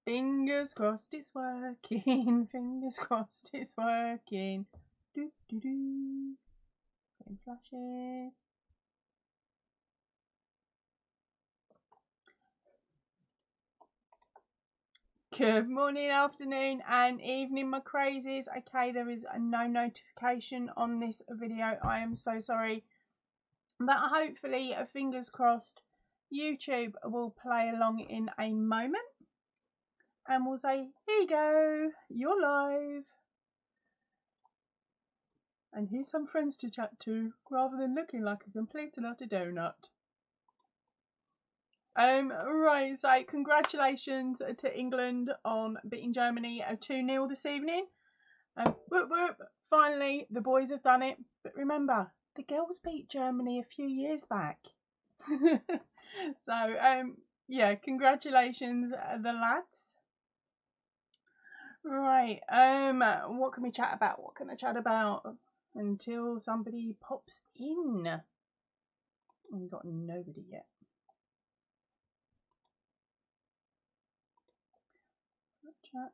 Fingers crossed it's working. Fingers crossed it's working. Do do do. Getting flashes. Good morning, afternoon and evening, my crazies. Okay, there is no notification on this video. I am so sorry. But hopefully, fingers crossed, YouTube will play along in a moment. And we'll say, here you go, you're live. And here's some friends to chat to, rather than looking like a complete and utter donut. Right, so congratulations to England on beating Germany 2-0 this evening. Whoop whoop, finally the boys have done it. But remember, the girls beat Germany a few years back. So, yeah, congratulations the lads. Right, what can we chat about? What can I chat about until somebody pops in? We've got nobody yet. Chat.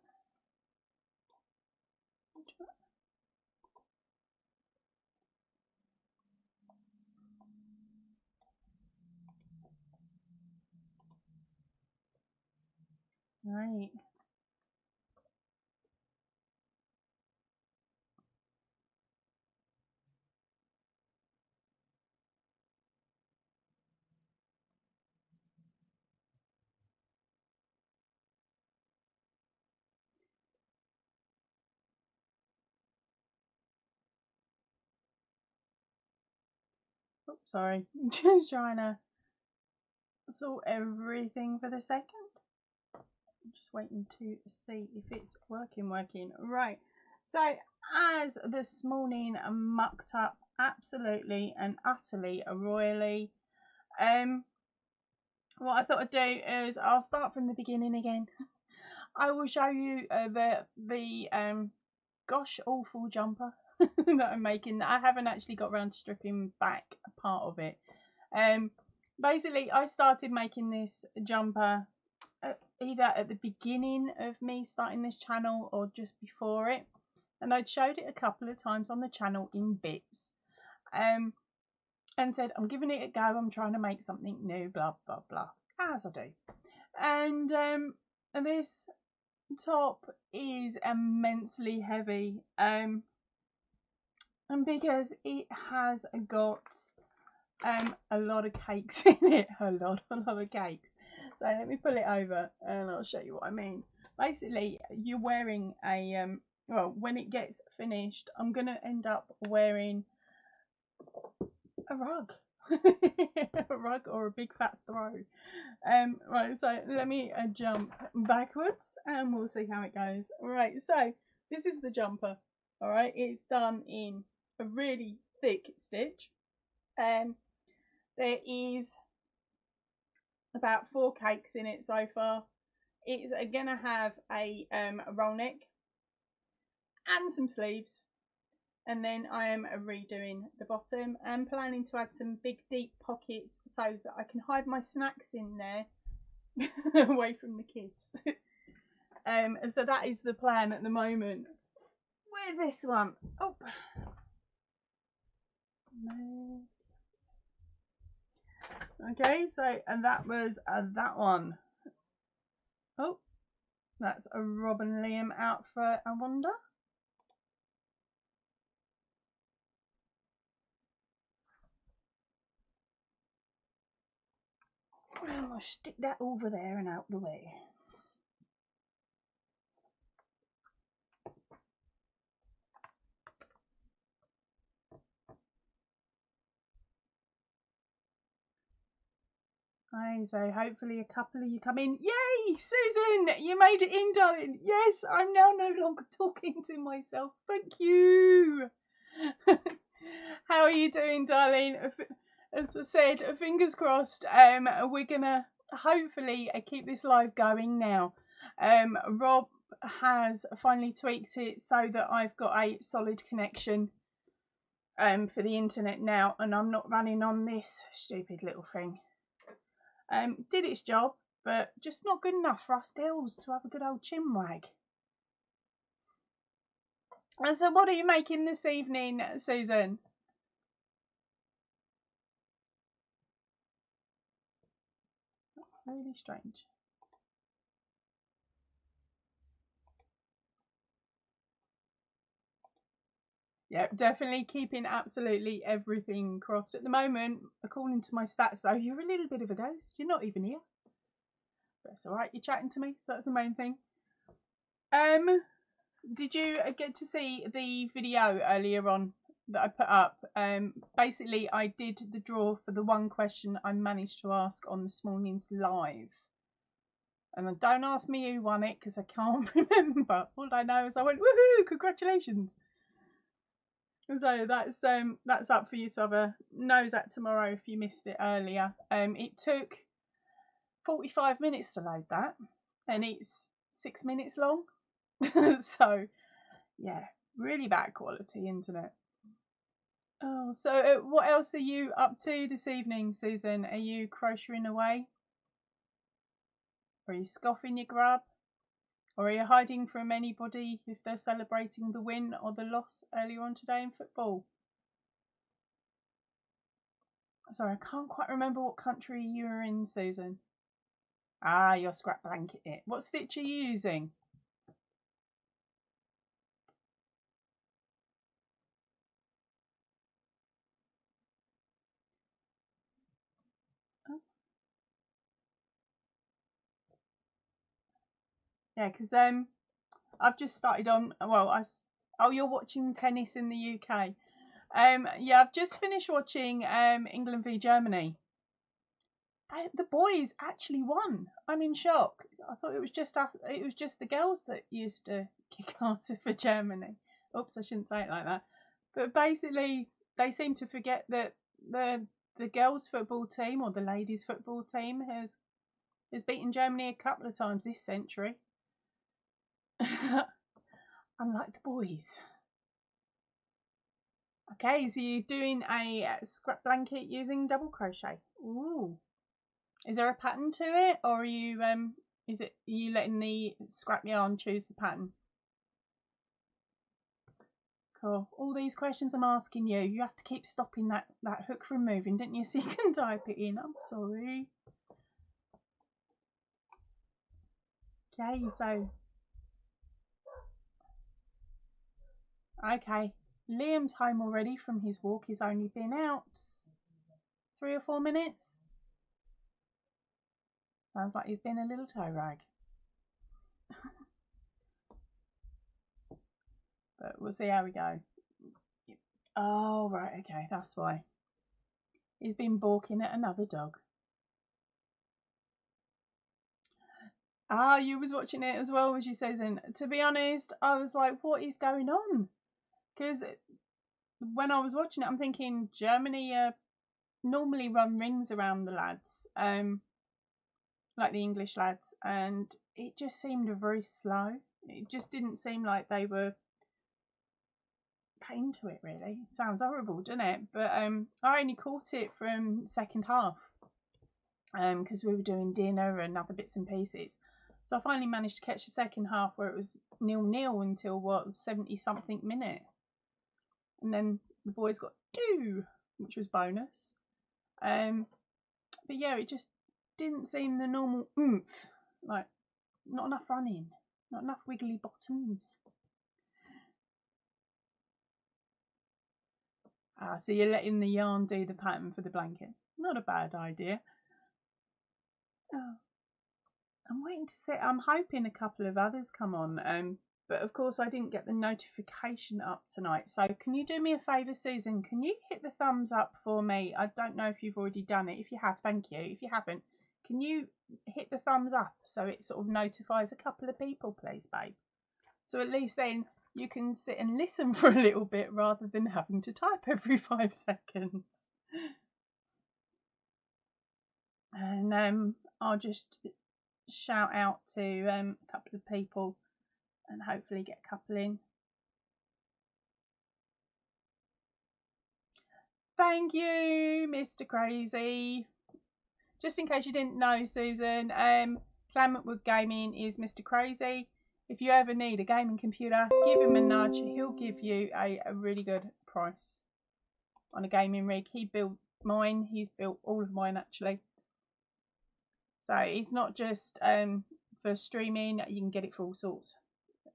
Right. Oops, sorry. Just trying to sort everything for the second. I'm just waiting to see if it's working. Right. So, as this morning mucked up absolutely and utterly royally, what I thought I'd do is I'll start from the beginning again. I will show you the gosh awful jumper that I'm making. I haven't actually got around to stripping back a part of it. Basically, I started making this jumper either at the beginning of me starting this channel or just before it, and I'd showed it a couple of times on the channel in bits, and said I'm giving it a go, I'm trying to make something new, blah blah blah, as I do. And this top is immensely heavy, and because it has got a lot of cakes in it, a lot of cakes. So let me pull it over and I'll show you what I mean. Basically, you're wearing a well, when it gets finished, I'm gonna end up wearing a rug. A rug or a big fat throw. Right, so let me jump backwards and we'll see how it goes. Right, so this is the jumper. All right, it's done in a really thick stitch. There is about 4 cakes in it so far. It's gonna have a roll neck and some sleeves, and then I am redoing the bottom and planning to add some big deep pockets so that I can hide my snacks in there away from the kids. And so that is the plan at the moment with this one. Oh no. Okay, so and that was that one. Oh, that's a Rob and Liam outfit, I wonder. Well, I'll stick that over there and out the way. Right, so hopefully a couple of you come in. Yay, Susan, you made it in, darling. Yes, I'm now no longer talking to myself. Thank you. How are you doing, darling? As I said, fingers crossed. We're gonna hopefully keep this live going now. Rob has finally tweaked it so that I've got a solid connection for the internet now, and I'm not running on this stupid little thing. Did its job, but just not good enough for us girls to have a good old chin wag. And so what are you making this evening, Susan? That's really strange. Yeah, definitely keeping absolutely everything crossed. At the moment, according to my stats though, you're a little bit of a ghost. You're not even here. But it's alright, you're chatting to me, so that's the main thing. Did you get to see the video earlier on that I put up? Basically I did the draw for the one question I managed to ask on this morning's live. And don't ask me who won it because I can't remember. All I know is I went, woohoo, congratulations. So that's up for you to have a nose at tomorrow if you missed it earlier. It took 45 minutes to load that, and it's 6 minutes long. So yeah, really bad quality internet. Oh, so what else are you up to this evening, Susan? Are you crocheting away? Are you scoffing your grub? Or are you hiding from anybody if they're celebrating the win or the loss earlier on today in football? Sorry, I can't quite remember what country you were in, Susan. Ah, you're scrap blanket it. What stitch are you using? Oh. Yeah, because I've just started on. Well, oh, you're watching tennis in the UK. Yeah, I've just finished watching England v Germany. The boys actually won. I'm in shock. I thought it was just the girls that used to kick ass for Germany. Oops, I shouldn't say it like that. But basically, they seem to forget that the girls' football team or the ladies' football team has beaten Germany a couple of times this century. Unlike the boys. Okay, so you're doing a scrap blanket using double crochet. Ooh. Is there a pattern to it, or are you are you letting the scrap yarn choose the pattern? Cool. All these questions I'm asking you, you have to keep stopping that hook from moving, didn't you? So you can type it in. I'm sorry. Okay, so okay. Liam's home already from his walk. He's only been out 3 or 4 minutes. Sounds like he's been a little toe rag. But we'll see how we go. Oh, right, okay, that's why. He's been balking at another dog. Ah, you was watching it as well, as you says. And to be honest, I was like, what is going on? Because when I was watching it, I'm thinking Germany normally run rings around the lads, like the English lads, and it just seemed very slow. It just didn't seem like they were into it, really. It sounds horrible, doesn't it? But I only caught it from second half because we were doing dinner and other bits and pieces. So I finally managed to catch the second half where it was 0-0 until what, 70-something minute. And then the boys got 2, which was bonus. But yeah, it just didn't seem the normal oomph. Like, not enough running, not enough wiggly bottoms. Ah, so you're letting the yarn do the pattern for the blanket. Not a bad idea. Oh, I'm waiting to see. I'm hoping a couple of others come on. But of course I didn't get the notification up tonight. So can you do me a favour, Susan? Can you hit the thumbs up for me? I don't know if you've already done it. If you have, thank you. If you haven't, can you hit the thumbs up so it sort of notifies a couple of people, please, babe? So at least then you can sit and listen for a little bit rather than having to type every 5 seconds. And I'll just shout out to a couple of people and hopefully get a couple in. Thank you, Mr. Crazy. just in case you didn't know, Susan, Clam Gaming is Mr. Crazy. If you ever need a gaming computer, give him a nudge. He'll give you a really good price on a gaming rig. He built mine. He's built all of mine, actually. So it's not just for streaming. You can get it for all sorts.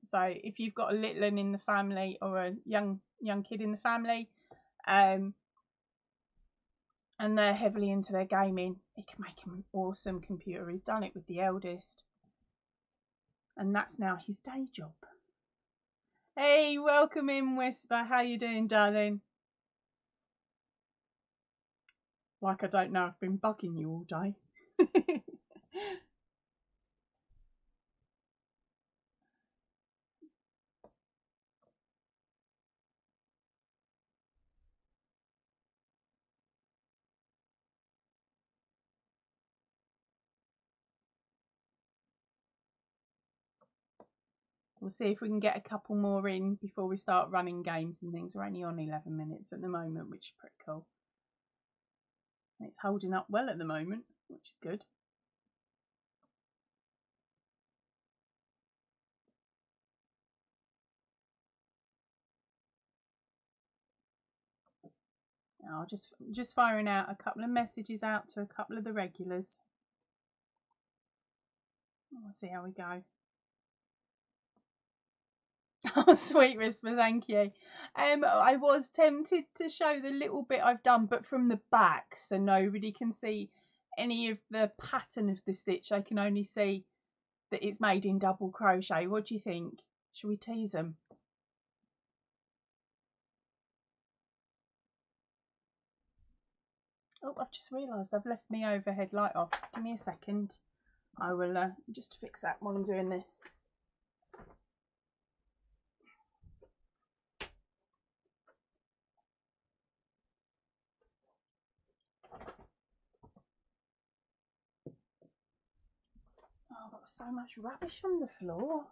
So if you've got a little one in the family or a young kid in the family, and they're heavily into their gaming, it can make him an awesome computer. He's done it with the eldest, and that's now his day job. Hey, welcome in, Whisper. How you doing, darling? Like I don't know, I've been bugging you all day. We'll see if we can get a couple more in before we start running games and things. We're only on 11 minutes at the moment, which is pretty cool. And it's holding up well at the moment, which is good. I'll just firing out a couple of messages out to a couple of the regulars. We'll see how we go. Oh, sweet Whisper, thank you. I was tempted to show the little bit I've done, but from the back, so nobody can see any of the pattern of the stitch. They can only see that it's made in double crochet. What do you think? Shall we tease them? Oh, I've just realised I've left my overhead light off. Give me a second. I will just fix that while I'm doing this. Oh, I've got so much rubbish on the floor.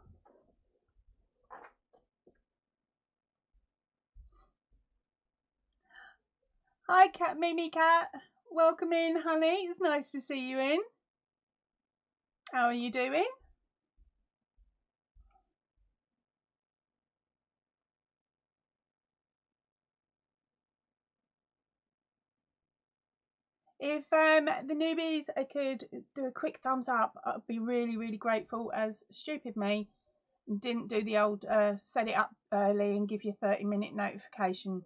Hi, Mimi Cat. Welcome in, honey. It's nice to see you in. How are you doing? If the newbies could do a quick thumbs up, I'd be really, really grateful, as stupid me didn't do the old set it up early and give you a 30-minute notification.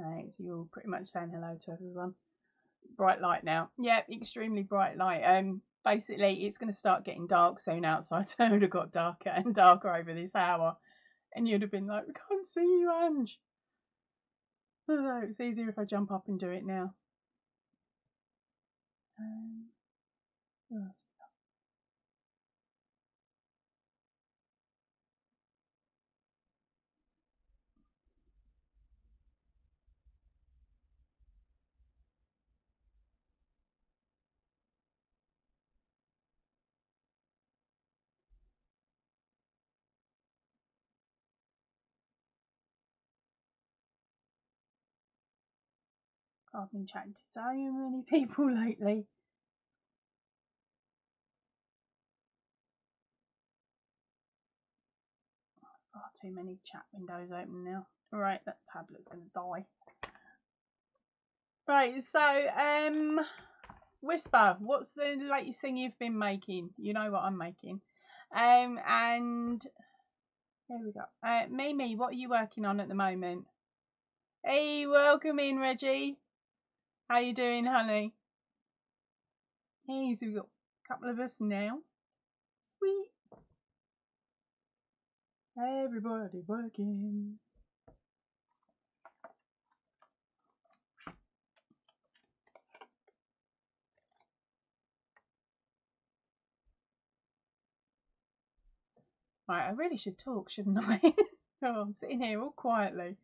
Right, so you're pretty much saying hello to everyone. Bright light now. Yep, extremely bright light. Basically, it's going to start getting dark soon outside, so it would have got darker and darker over this hour. And you'd have been like, we can't see you, Ange. Although it's easier if I jump up and do it now. I've been chatting to so many people lately. Far too many chat windows open now. Alright, that tablet's going to die. Right, so, Whisper, what's the latest thing you've been making? You know what I'm making. And here we go. Mimi, what are you working on at the moment? Hey, welcome in, Reggie. How you doing, honey? Hey, so we've got a couple of us now. Sweet. Everybody's working. Right, I really should talk, shouldn't I? Oh, I'm sitting here all quietly.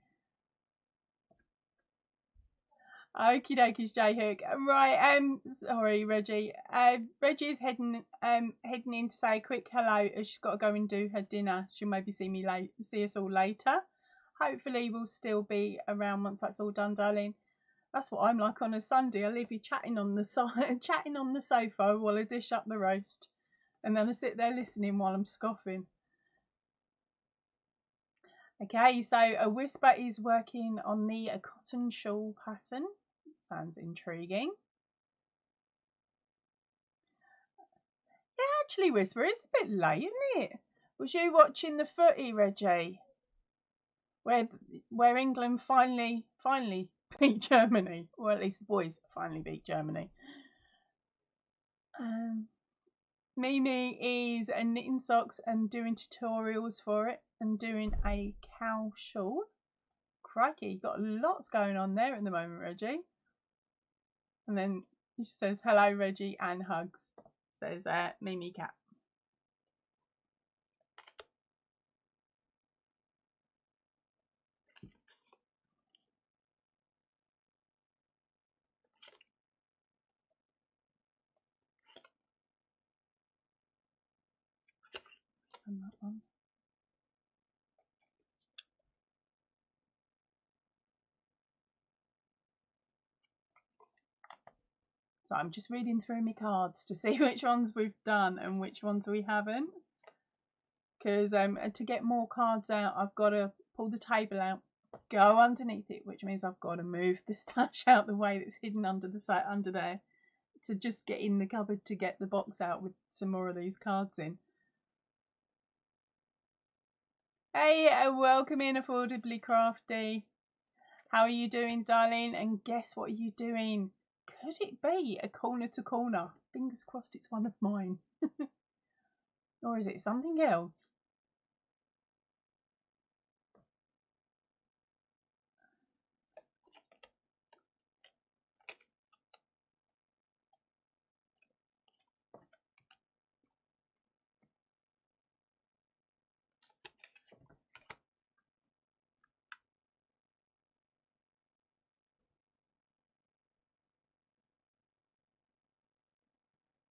Okie dokies, J Hook. Right, sorry, Reggie. Reggie's heading in to say a quick hello as she's got to go and do her dinner. She'll maybe see us all later. Hopefully we'll still be around once that's all done, darling. That's what I'm like on a Sunday. I leave you chatting on the sofa while I dish up the roast. And then I sit there listening while I'm scoffing. Okay, so a Whisper is working on the cotton shawl pattern. Sounds intriguing. Yeah, actually, Whisper, it's a bit late, isn't it? Was you watching the footy, Reggie? Where England finally beat Germany, or at least the boys finally beat Germany. Mimi is knitting socks and doing tutorials for it, and doing a cow shawl. Crikey, you've got lots going on there at the moment, Reggie. And then she says, hello, Reggie, and hugs, says Mimi Cat. And that one. So I'm just reading through my cards to see which ones we've done and which ones we haven't. Because to get more cards out, I've got to pull the table out, go underneath it, which means I've got to move the stash out the way that's hidden under there, to just get in the cupboard to get the box out with some more of these cards in. Hey, welcome in, Affordably Crafty. How are you doing, darling? And guess what are you doing? Could it be a corner to corner? Fingers crossed it's one of mine. Or is it something else?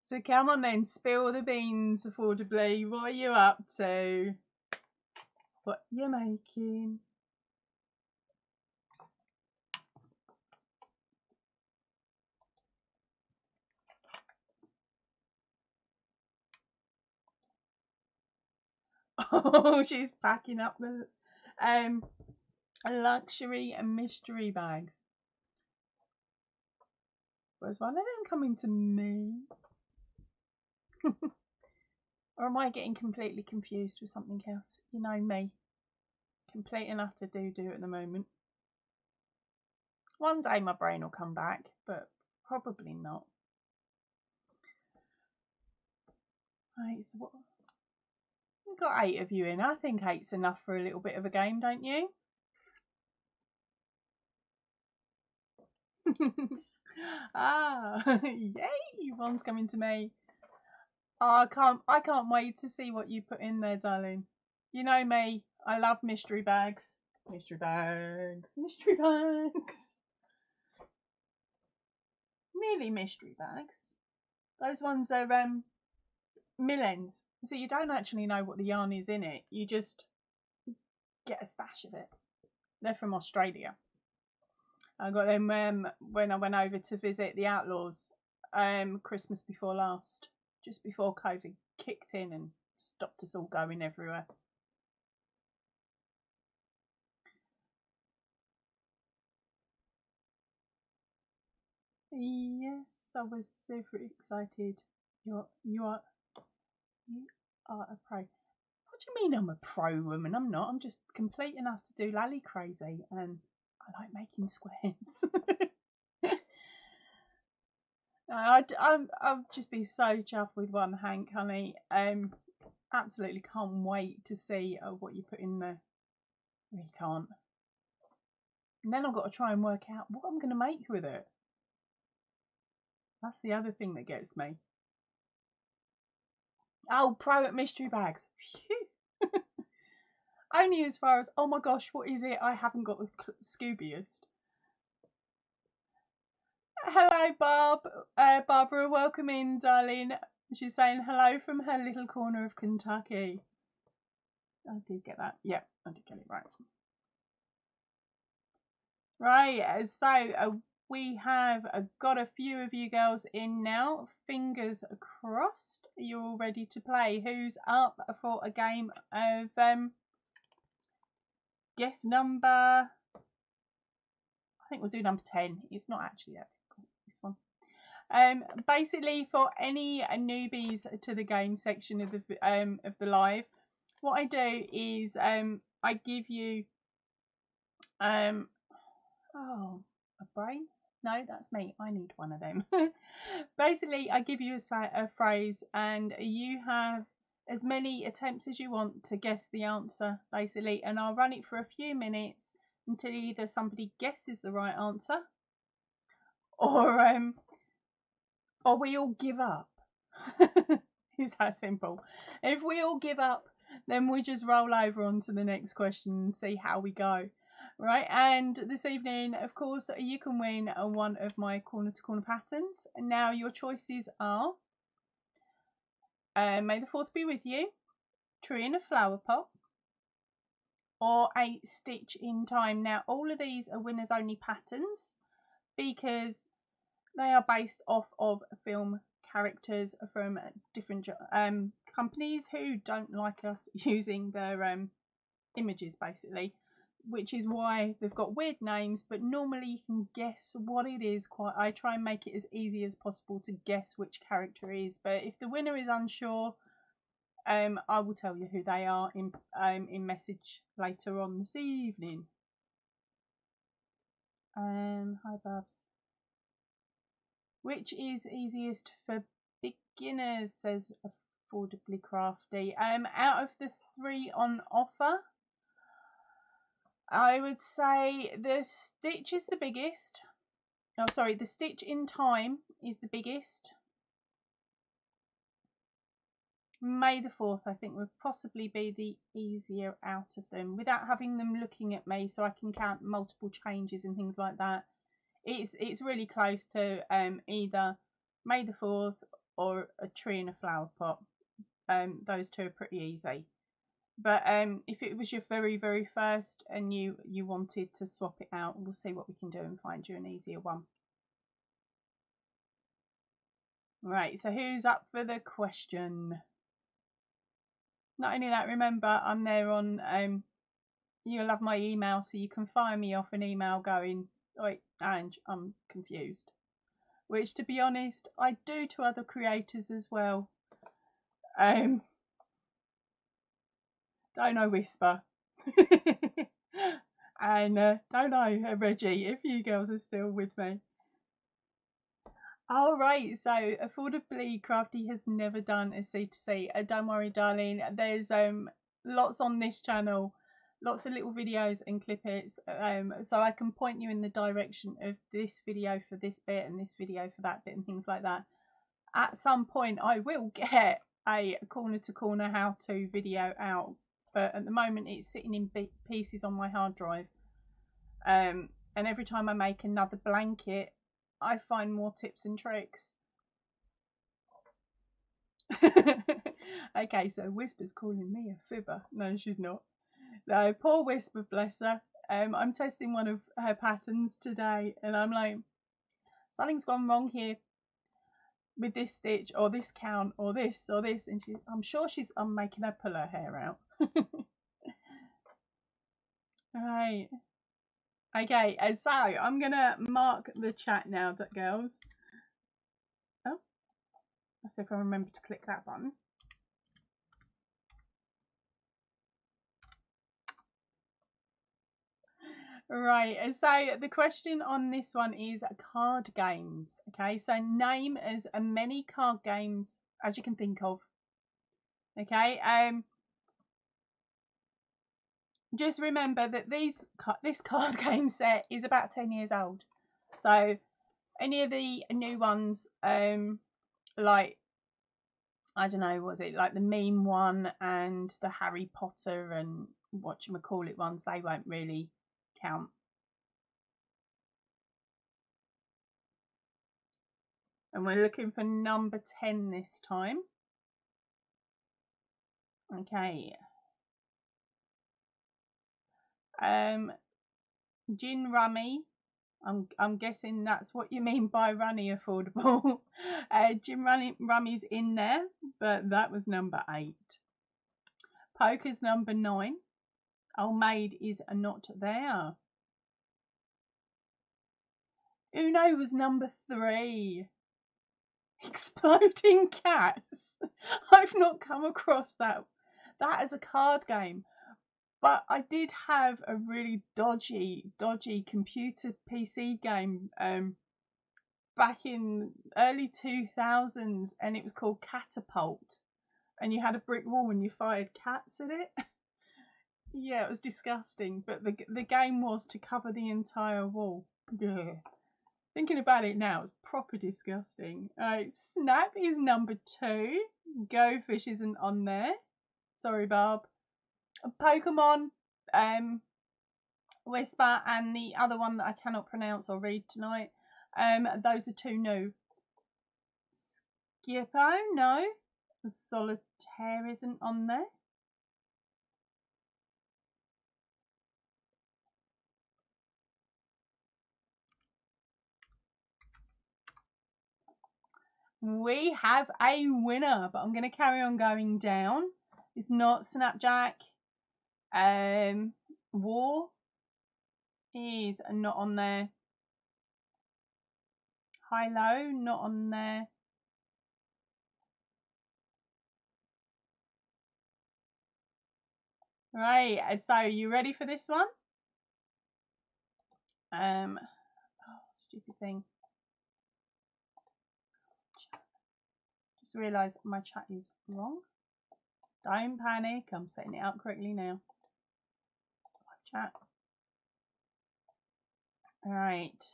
So come on then, spill the beans, Affordably. What are you up to? What you making? Oh, she's packing up the luxury and mystery bags. Was one of them coming to me? Or am I getting completely confused with something else? You know me. Complete and utter doo-doo at the moment. One day my brain will come back, but probably not. Right, so what? We've got 8 of you in. I think 8's enough for a little bit of a game, don't you? Ah, yay! One's coming to me. Oh, I can't wait to see what you put in there, darling. You know me. I love mystery bags. Mystery bags. Mystery bags. Nearly mystery bags. Those ones are millens. So you don't actually know what the yarn is in it. You just get a stash of it. They're from Australia. I got them when I went over to visit the Outlaws Christmas before last. Just before COVID kicked in and stopped us all going everywhere. Yes, I was super excited. You are a pro. What do you mean I'm a pro woman? I'm not. I'm just complete enough to do lally crazy, and I like making squares. I'll just be so chuffed with one, Hank, honey. Absolutely can't wait to see what you put in there. Really can't. And then I've got to try and work out what I'm going to make with it. That's the other thing that gets me. Oh, pro at mystery bags. Phew. Only as far as, oh my gosh, what is it? I haven't got the Scoobiest. hello, Barbara, welcome in, darling. She's saying hello from her little corner of Kentucky. I did get that. Yeah, I did get it right. Right, so we have got a few of you girls in now. Fingers crossed you're all ready to play. Who's up for a game of guess number? I think we'll do number 10. It's not actually that difficult, this one. Basically, for any newbies to the game section of the live, what I do is I give you oh, a brain? No, that's me. I need one of them. Basically, I give you a phrase, and you have as many attempts as you want to guess the answer, basically, and I'll run it for a few minutes until either somebody guesses the right answer, or we all give up. It's that simple. If we all give up, then we just roll over onto the next question and see how we go. Right, and this evening, of course, you can win one of my corner to corner patterns. Now, your choices are May the 4th be with you, Tree in a Flower Pot, or a Stitch in Time. Now, all of these are winners only patterns because they are based off of film characters from different companies who don't like us using their images, basically, which is why they've got weird names, but normally you can guess what it is. I try and make it as easy as possible to guess which character it is, but if the winner is unsure, I will tell you who they are in message later on this evening. Hi Babs. Which is easiest for beginners, says Affordably Crafty. Out of the 3 on offer, I would say the Stitch is the biggest. Oh, sorry, the Stitch in Time is the biggest. May the 4th, I think, would possibly be the easier out of them without having them looking at me so I can count multiple changes and things like that. It's really close to either May the 4th or a Tree in a Flower Pot. Those 2 are pretty easy. But if it was your very, very first and you wanted to swap it out, we'll see what we can do and find you an easier one. Right, so who's up for the question? Not only that, remember, I'm there on, you'll have my email, so you can fire me off an email going, "Oi, Ange, I'm confused." Which, to be honest, I do to other creators as well. Don't I whisper? And don't I, Reggie, if you girls are still with me. Alright, so Affordably Crafty has never done a C2C. Don't worry, darling, there's lots on this channel, lots of little videos and clippets, so I can point you in the direction of this video for this bit and this video for that bit and things like that. At some point I will get a corner to corner how to video out, but at the moment it's sitting in pieces on my hard drive, and every time I make another blanket I find more tips and tricks. Okay, so Whisper's calling me a fibber. No, she's not. No, poor Whisper, bless her. I'm testing one of her patterns today and I'm like, something's gone wrong here with this stitch or this count or this, and I'm sure I'm making her pull her hair out. Right. Okay, and so I'm gonna mark the chat now, girls. Oh, let's see if I remember to click that button. Right, and so the question on this one is card games. Okay, so name as many card games as you can think of. Okay, just remember that this card game set is about 10 years old. So any of the new ones, like, I don't know, was it like the meme one and the Harry Potter and whatchamacallit ones, they won't really count. And we're looking for number 10 this time. Okay. Gin rummy. I'm guessing that's what you mean by runny affordable. Gin rummy's in there, but that was number 8. Poker's number 9. Old Maid is not there. Uno was number 3. Exploding cats. I've not come across that as a card game. But I did have a really dodgy computer PC game back in early 2000s, and it was called Catapult, and you had a brick wall and you fired cats at it. Yeah, it was disgusting, but the game was to cover the entire wall. Yeah. Thinking about it now, it's proper disgusting. Alright, Snap is number 2. Go Fish isn't on there. Sorry, Barb. Pokemon, Whisper, and the other one that I cannot pronounce or read tonight. Those are 2 new. Skippo, no. Solitaire isn't on there. We have a winner, but I'm going to carry on going down. It's not Snapjack. War is not on there. High Low, not on there. Right, so you ready for this one? Oh, stupid thing. Just realised my chat is wrong. Don't panic, I'm setting it up correctly now. Chat. Alright.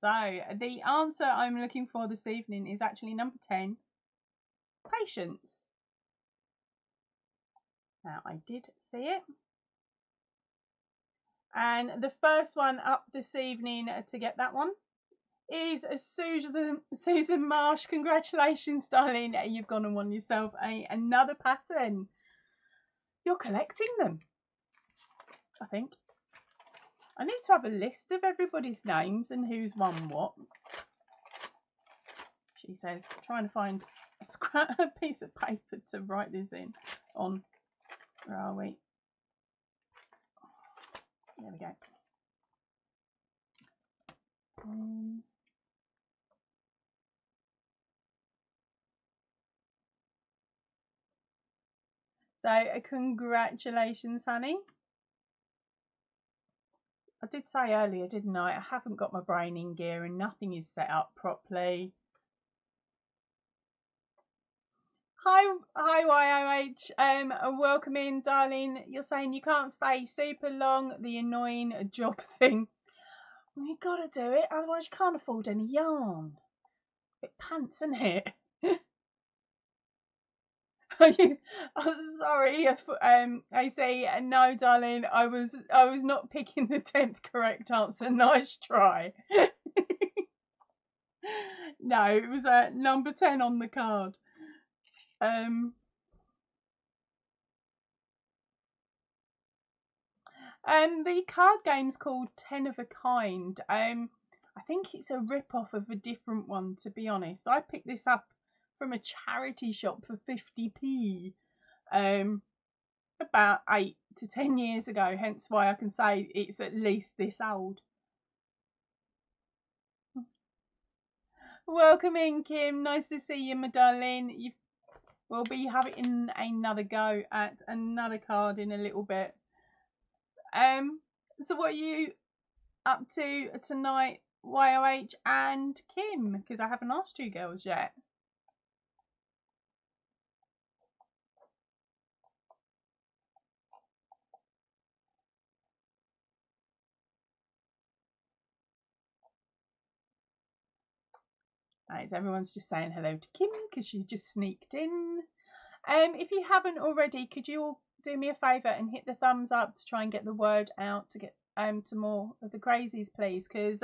So, the answer I'm looking for this evening is actually number 10. Patience. Now, I did see it. And the first one up this evening to get that one is Susan Marsh. Congratulations, darling. You've gone and won yourself another pattern. You're collecting them, I think. I need to have a list of everybody's names and who's won what. She says, trying to find a piece of paper to write this in on. Where are we? There we go. So, congratulations, honey. I did say earlier, didn't I? I haven't got my brain in gear and nothing is set up properly. Hi YOH. Welcome in, darling. You're saying you can't stay super long. The annoying job thing. Well, you gotta do it, otherwise you can't afford any yarn. Bit pants, isn't it? I'm sorry. I say no, darling. I was not picking the 10th correct answer. Nice try. No, it was number 10 on the card. The card game's called 10 of a Kind. I think it's a rip-off of a different one, to be honest. I picked this up from a charity shop for 50p about 8 to 10 years ago, hence why I can say it's at least this old. Welcome in, Kim. Nice to see you, my darling. We'll be having another go at another card in a little bit. So what are you up to tonight, YOH and Kim? Because I haven't asked you girls yet. Right, so everyone's just saying hello to Kim because she just sneaked in. If you haven't already, could you all do me a favour and hit the thumbs up to try and get the word out to get to more of the crazies, please, because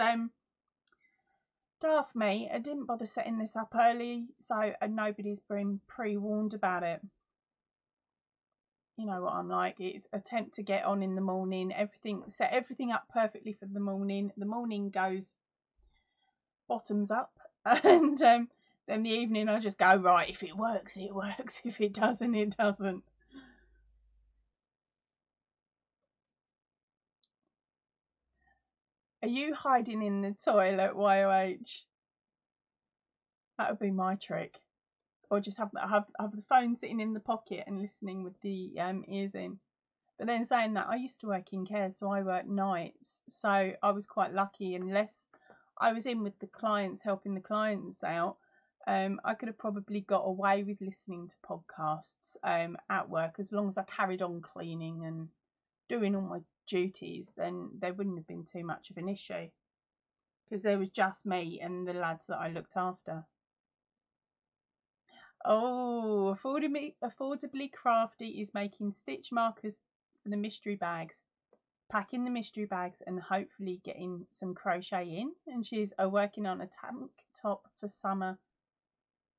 daft me, I didn't bother setting this up early, so nobody's been pre-warned about it. You know what I'm like. It's attempt to get on in the morning, set everything up perfectly for the morning. The morning goes bottoms up, and then the evening I just go, right, if it works, it works. If it doesn't, it doesn't. Are you hiding in the toilet, YOH? That would be my trick. Or just have the phone sitting in the pocket and listening with the ears in. But then saying that, I used to work in care, so I worked nights. So I was quite lucky. Unless I was in with the clients, helping the clients out, I could have probably got away with listening to podcasts at work, as long as I carried on cleaning and doing all my duties. Then there wouldn't have been too much of an issue, because there was just me and the lads that I looked after. Oh, affordably crafty is making stitch markers for the mystery bags, packing the mystery bags, and hopefully getting some crochet in. And she's working on a tank top for summer.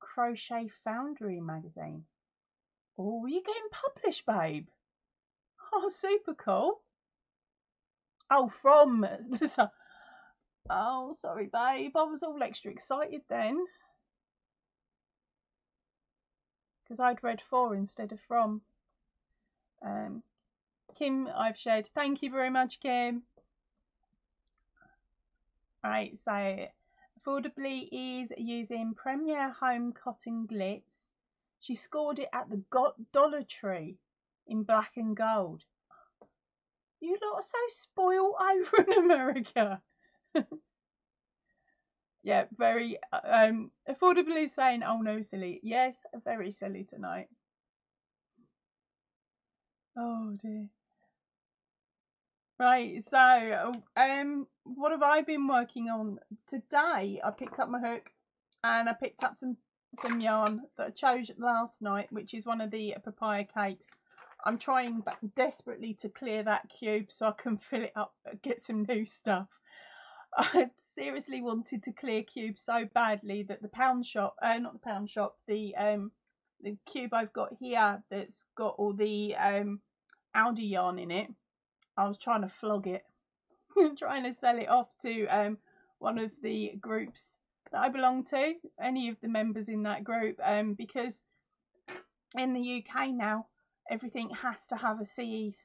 Crochet Foundry magazine. Oh, you're getting published, babe. Oh, super cool. Oh, from the. Oh, sorry, babe. I was all extra excited then, because I'd read for instead of from. Kim, I've shared. Thank you very much, Kim. Right, so affordably is using Premier Home Cotton Glitz. She scored it at the Dollar Tree in black and gold. You lot are so spoiled over in America. Yeah, very affordably saying, oh no, silly. Yes, very silly tonight. Oh dear. Right, so what have I been working on today? I picked up my hook and I picked up some yarn that I chose last night, which is one of the papaya cakes. I'm trying desperately to clear that cube so I can fill it up and get some new stuff. I seriously wanted to clear cubes so badly that the pound shop, not the pound shop, the cube I've got here that's got all the Aldi yarn in it, I was trying to flog it, trying to sell it off to one of the groups that I belong to, any of the members in that group, because in the UK now, everything has to have a CE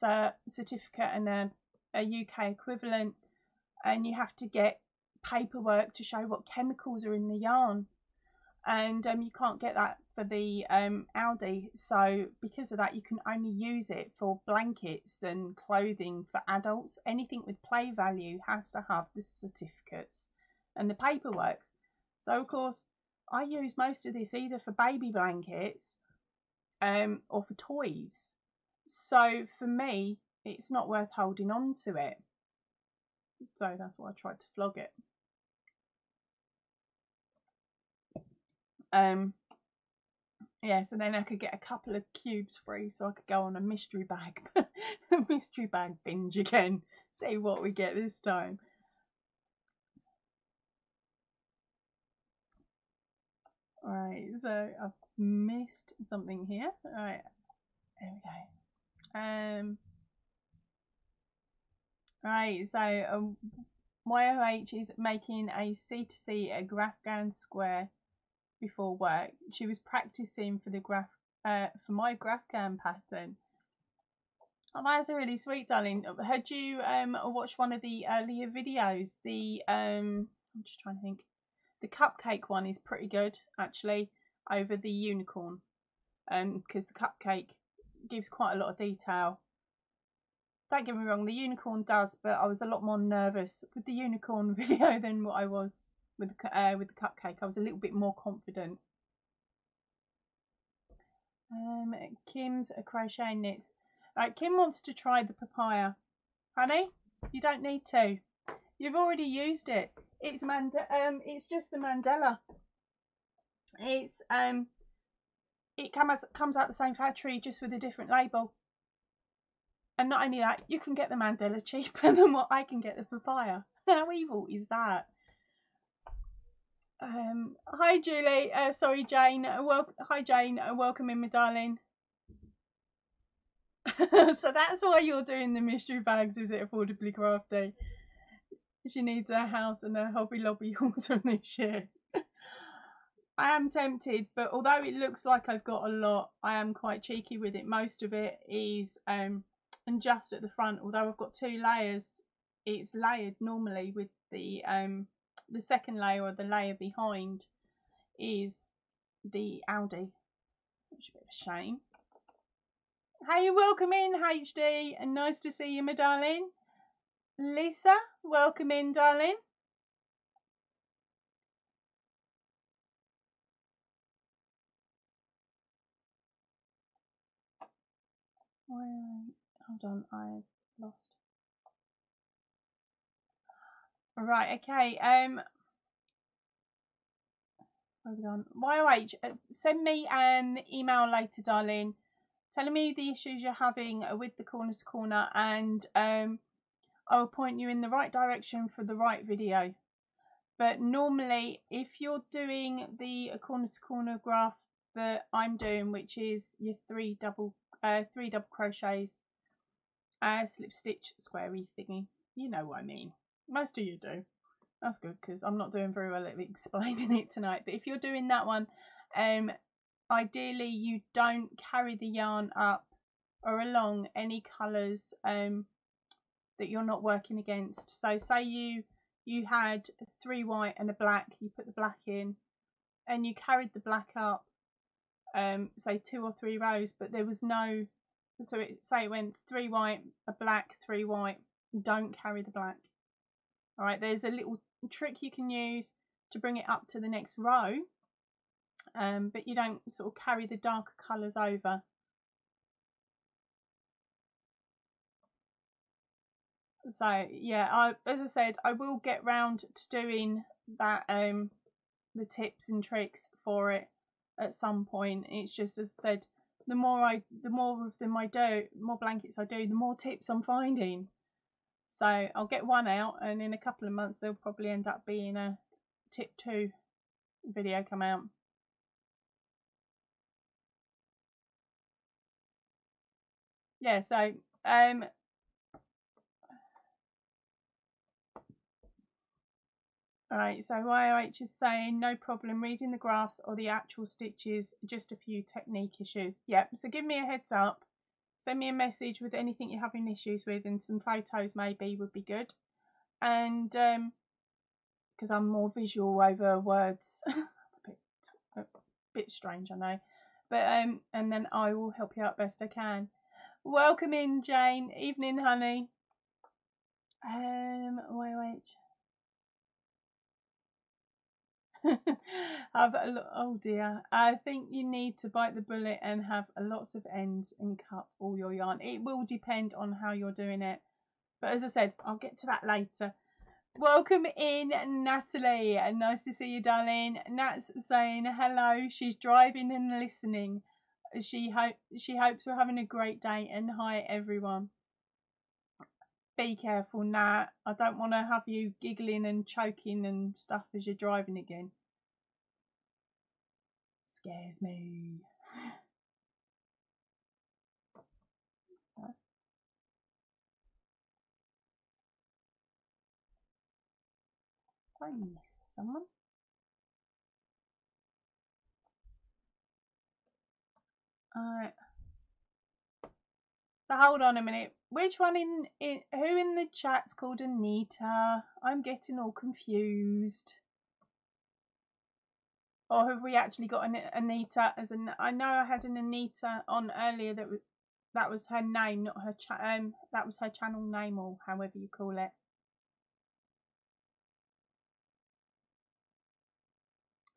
certificate and a UK equivalent, and you have to get paperwork to show what chemicals are in the yarn. And you can't get that for the Aldi, so because of that you can only use it for blankets and clothing for adults. Anything with play value has to have the certificates and the paperwork. So of course I use most of this either for baby blankets or for toys, so for me it's not worth holding on to it, so that's why I tried to flog it. Yeah, so then I could get a couple of cubes free so I could go on a mystery bag binge again, see what we get this time. Alright, so I've missed something here. Alright, there we go. Right, so YOH is making a C2C, a Grafghan square before work. She was practicing for the for my Grafghan pattern. Oh, that's really sweet, darling. Had you watched one of the earlier videos? The I'm just trying to think. The cupcake one is pretty good actually over the unicorn, because the cupcake gives quite a lot of detail. Don't get me wrong, the unicorn does, but I was a lot more nervous with the unicorn video than what I was with the cupcake. I was a little bit more confident. Kim's a crochet knits. Right, Kim wants to try the papaya. Honey, you don't need to. You've already used it. It's it's just the Mandela. It's it comes out the same factory, just with a different label. And not only that, you can get the Mandela cheaper than what I can get the papaya. How evil is that? Hi Julie, sorry Jane. Hi Jane, welcome in, my darling. So that's why you're doing the mystery bags, is it? Affordably Crafty. She needs a house and a Hobby Lobby haul from this year. I am tempted, but although it looks like I've got a lot, I am quite cheeky with it. Most of it is and just at the front, although I've got 2 layers, it's layered normally with the second layer, or the layer behind, is the Aldi, which is a bit of a shame. Hey, welcome in HD, and nice to see you, my darling. Lisa, welcome in, darling. Hold on, I've lost. Right, okay. Where are we gone? YOH, send me an email later, darling, telling me the issues you're having with the corner to corner, and I will point you in the right direction for the right video. But normally, if you're doing the corner to corner graph that I'm doing, which is your three double crochets, slip stitch squarey thingy, you know what I mean. Most of you do. That's good, because I'm not doing very well at explaining it tonight. But if you're doing that one, ideally you don't carry the yarn up or along any colours that you're not working against. So say you had 3 white and a black, you put the black in and you carried the black up, say 2 or 3 rows, but there was no, so say it went 3 white, a black, 3 white, don't carry the black. All right, there's a little trick you can use to bring it up to the next row, but you don't sort of carry the darker colours over. So yeah, as I said, I will get round to doing that, the tips and tricks for it at some point. It's just, as I said, the more of them I do, the more blankets I do, the more tips I'm finding. So I'll get one out, and in a couple of months there'll probably end up being a tip 2 video come out. Yeah, so alright, so YOH is saying no problem reading the graphs or the actual stitches, just a few technique issues. Yep, so give me a heads up. Send me a message with anything you're having issues with, and some photos maybe would be good. And because I'm more visual over words, a bit strange, I know. But and then I will help you out best I can. Welcome in, Jane. Evening, honey. YOH. Oh dear, I think you need to bite the bullet and have lots of ends and cut all your yarn. It will depend on how you're doing it, but as I said, I'll get to that later. Welcome in, Natalie, nice to see you, darling. Nat's saying hello, she's driving and listening. She hopes we're having a great day, and hi everyone. Be careful, Nat. I don't want to have you giggling and choking and stuff as you're driving again. Scares me. I miss someone. Alright. So hold on a minute. Which one who in the chat's called Anita? I'm getting all confused. Or have we actually got an Anita as an? I know I had an Anita on earlier that was her name, not her that was her channel name, or however you call it.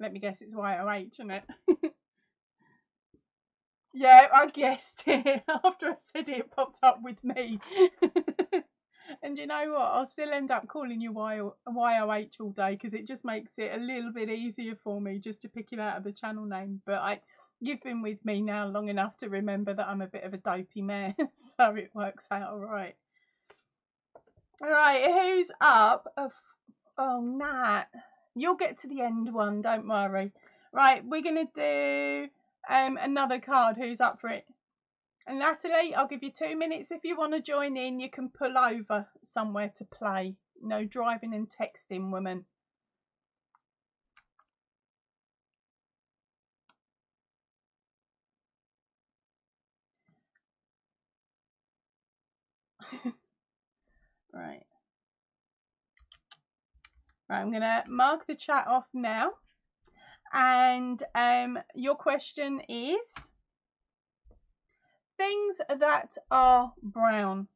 Let me guess, it's YOH, isn't it? Yeah, I guessed it. After I said it, it popped up with me. And you know what? I'll still end up calling you YOH all day, because it just makes it a little bit easier for me just to pick it out of the channel name. But You've been with me now long enough to remember that I'm a bit of a dopey mare, so it works out all right. All right, who's up? Oh, Nat. You'll get to the end one, don't worry. Right, we're going to do another card. Who's up for it? And Natalie, I'll give you 2 minutes. If you want to join in, you can pull over somewhere to play. No driving and texting, woman. Right. Right, I'm going to mark the chat off now. And your question is things that are brown.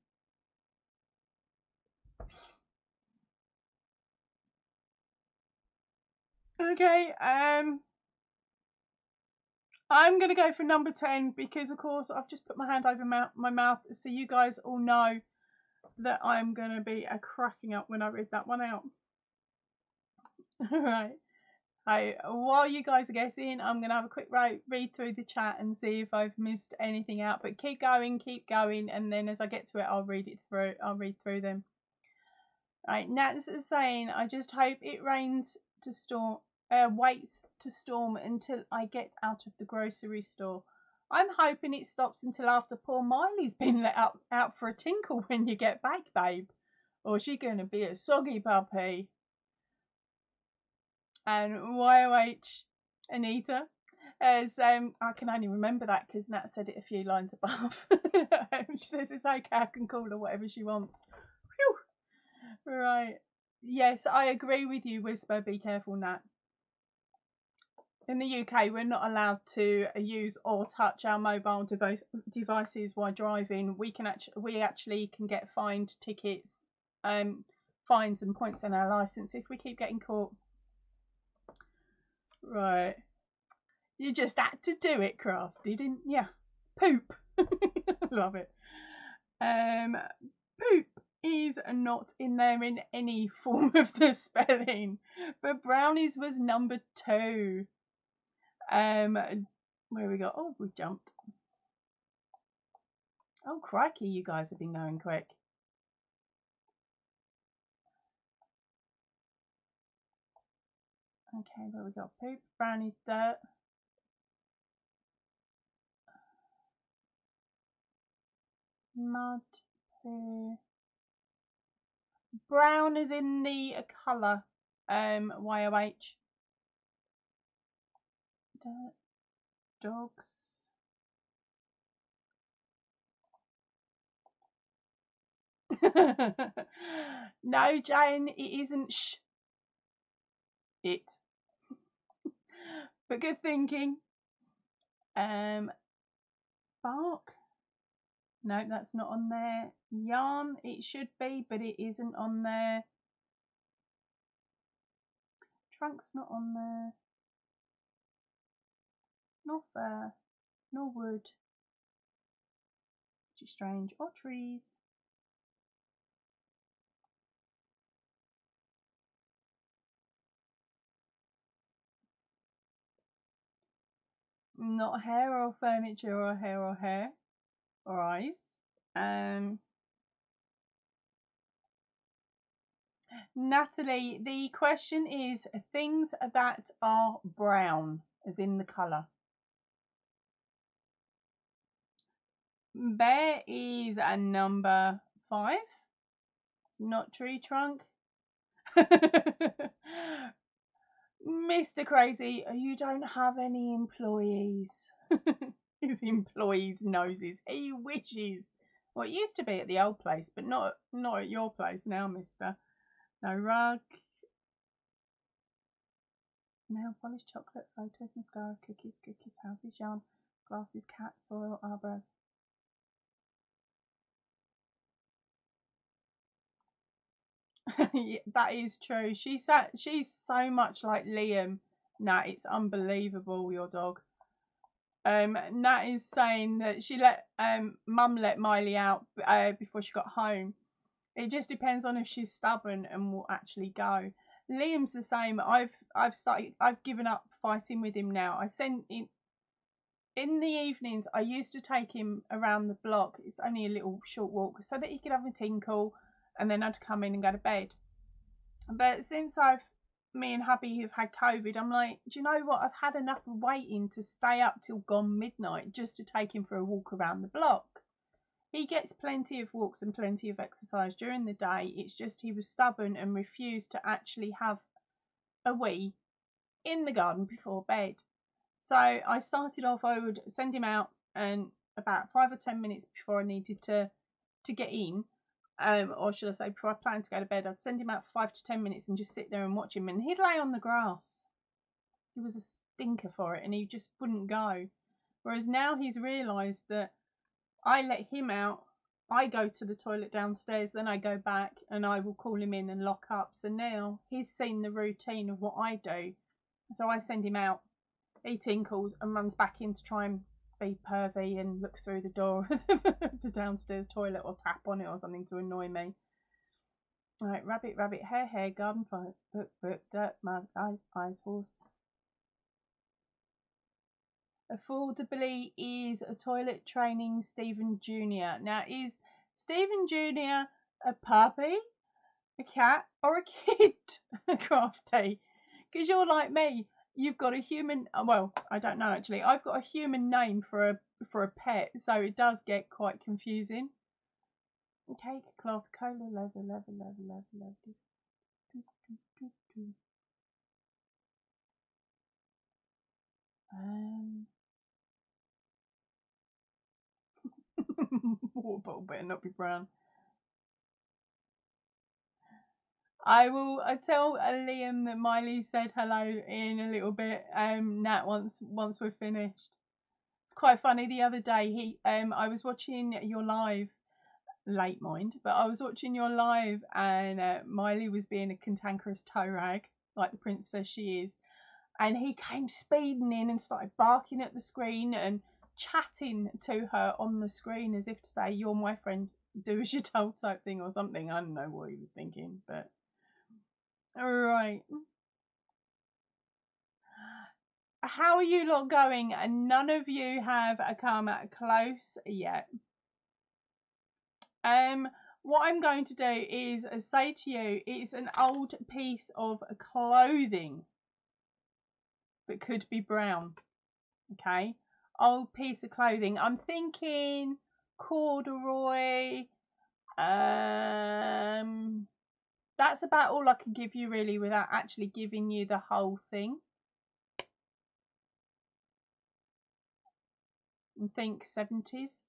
Okay, I'm going to go for number 10 because, of course, I've just put my hand over my mouth so you guys all know that I'm going to be cracking up when I read that one out. All right. While you guys are guessing, I'm going to have a quick read through the chat and see if I've missed anything out. But keep going, and then as I get to it, I'll read through them. Right, Nats is saying, I just hope it waits to storm until I get out of the grocery store. I'm hoping it stops until after poor Miley's been let out for a tinkle when you get back, babe. Or she's going to be a soggy puppy. And YOH Anita as I can only remember that because Nat said it a few lines above. She says it's okay, I can call her whatever she wants. Whew. Right. Yes, I agree with you, Whisper. Be careful, Nat. In the UK, we're not allowed to use or touch our mobile devices while driving. We actually can get fined, tickets, fines and points on our license if we keep getting caught. Right. You just had to do it, Crafty, didn't you? Poop. Love it. Poop is not in there in any form of the spelling. But brownies was number 2. Where we go? Oh, we jumped. Oh, crikey, you guys have been going quick. Okay, where we got? Poop, brownies, dirt. Mud, poo. Brown is in the colour. YOH. Dirt. Dogs. No, Jane, it isn't it. But good thinking. Bark. No, that's not on there. Yarn, it should be, but it isn't on there. Trunk's not on there. Nor fur, nor wood. Which is strange. Or trees. Not hair or furniture or hair or hair. Or eyes. Natalie, the question is things that are brown, as in the colour. Bear is a number 5. Not tree trunk. Mr. Crazy, you don't have any employees. His employees' noses. He wishes. Well, it used to be at the old place, but not at your place now, mister. No rug. Nail polish, chocolate, photos, mascara, cookies, houses, yarn, glasses, cat, soil, eyebrows. Yeah, that is true. She's so much like Liam. Nat, it's unbelievable, your dog. Nat is saying that she let Mum let Miley out before she got home. It just depends on if she's stubborn and will actually go. Liam's the same. I've given up fighting with him now. I sent in in the evenings, I used to take him around the block. It's only a little short walk so that he could have a tinkle, and then I'd come in and go to bed. But since me and hubby have had COVID, I'm like, do you know what? I've had enough of waiting to stay up till gone midnight just to take him for a walk around the block. He gets plenty of walks and plenty of exercise during the day. It's just he was stubborn and refused to actually have a wee in the garden before bed. So I started off, I would send him out, and about 5 or 10 minutes before I needed to get in, or should I say before I planned to go to bed, I'd send him out for 5 to 10 minutes and just sit there and watch him, and he'd lay on the grass. He was a stinker for it, and he just wouldn't go. Whereas now he's realised that I let him out, I go to the toilet downstairs, then I go back and I will call him in and lock up. So now he's seen the routine of what I do. So I send him out, he tinkles and runs back in to try and be pervy and look through the door of the downstairs toilet or tap on it or something to annoy me. Right, rabbit, rabbit, hare, hare, garden, fire, book, book, dirt, mud, eyes, horse. Affordably is a toilet training Stephen Jr. Now, is Stephen Jr. a puppy, a cat, or a kid? Crafty, because you're like me. You've got a human. Well, I don't know actually. I've got a human name for a pet, so it does get quite confusing. Cake, cloth, cola, leather. Water bottle better not be brown. I will tell Liam that Miley said hello in a little bit, Nat, once we're finished. It's quite funny. The other day I was watching your live, late mind, but I was watching your live, and Miley was being a cantankerous toe rag like the princess she is, and he came speeding in and started barking at the screen and chatting to her on the screen as if to say, you're my friend, do as you're told type thing or something. I don't know what he was thinking, but alright. How are you lot going? And none of you have come close yet. What I'm going to do is say to you, it's an old piece of clothing that could be brown. Okay, old piece of clothing. I'm thinking corduroy. That's about all I can give you really without actually giving you the whole thing. And think 70s.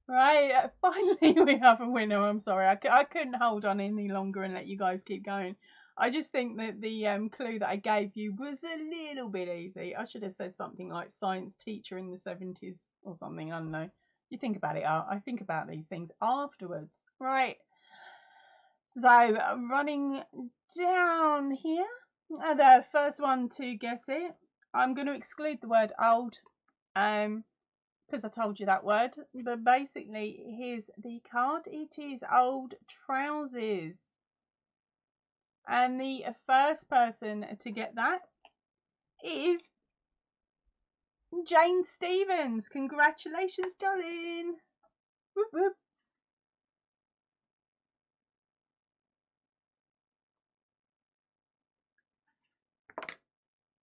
Right, finally we have a winner. I'm sorry, I couldn't hold on any longer and let you guys keep going. I just think that the clue that I gave you was a little bit easy. I should have said something like science teacher in the 70s or something. I don't know. You think about it. I think about these things afterwards. Right. So running down here, the first one to get it, I'm going to exclude the word old. Because I told you that word, but basically here's the card. It is old trousers, and the first person to get that is Jane Stevens. Congratulations, darling. Whoop, whoop.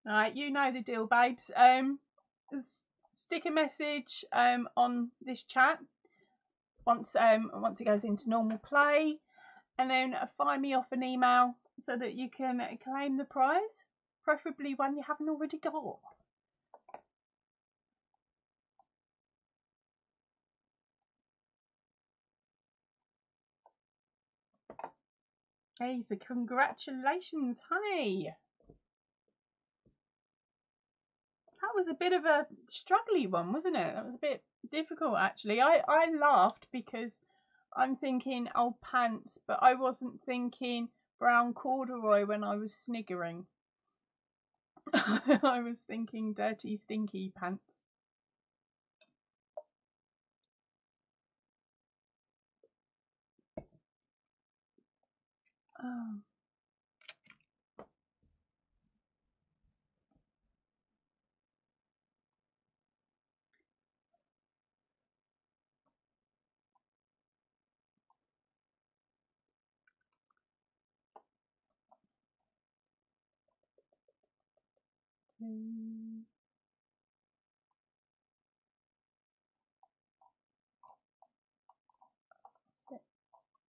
Right, you know the deal, babes. Stick a message on this chat once it goes into normal play, and then fire me off an email so that you can claim the prize, preferably one you haven't already got. Hey, so congratulations, honey. That was a bit of a struggly one, wasn't it? That was a bit difficult, actually. I laughed because I'm thinking old pants, but I wasn't thinking brown corduroy when I was sniggering. I was thinking dirty, stinky pants. Oh.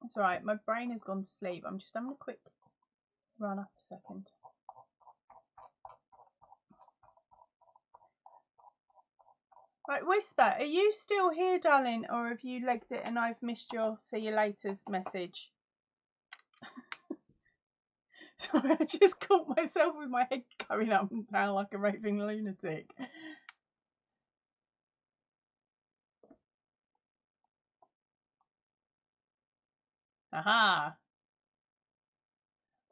It's alright, my brain has gone to sleep. I'm just having a quick run up a second. Right, Whisper, are you still here, darling, or have you legged it and I've missed your see you later's message? Sorry, I just caught myself with my head going up and down like a raving lunatic. Aha!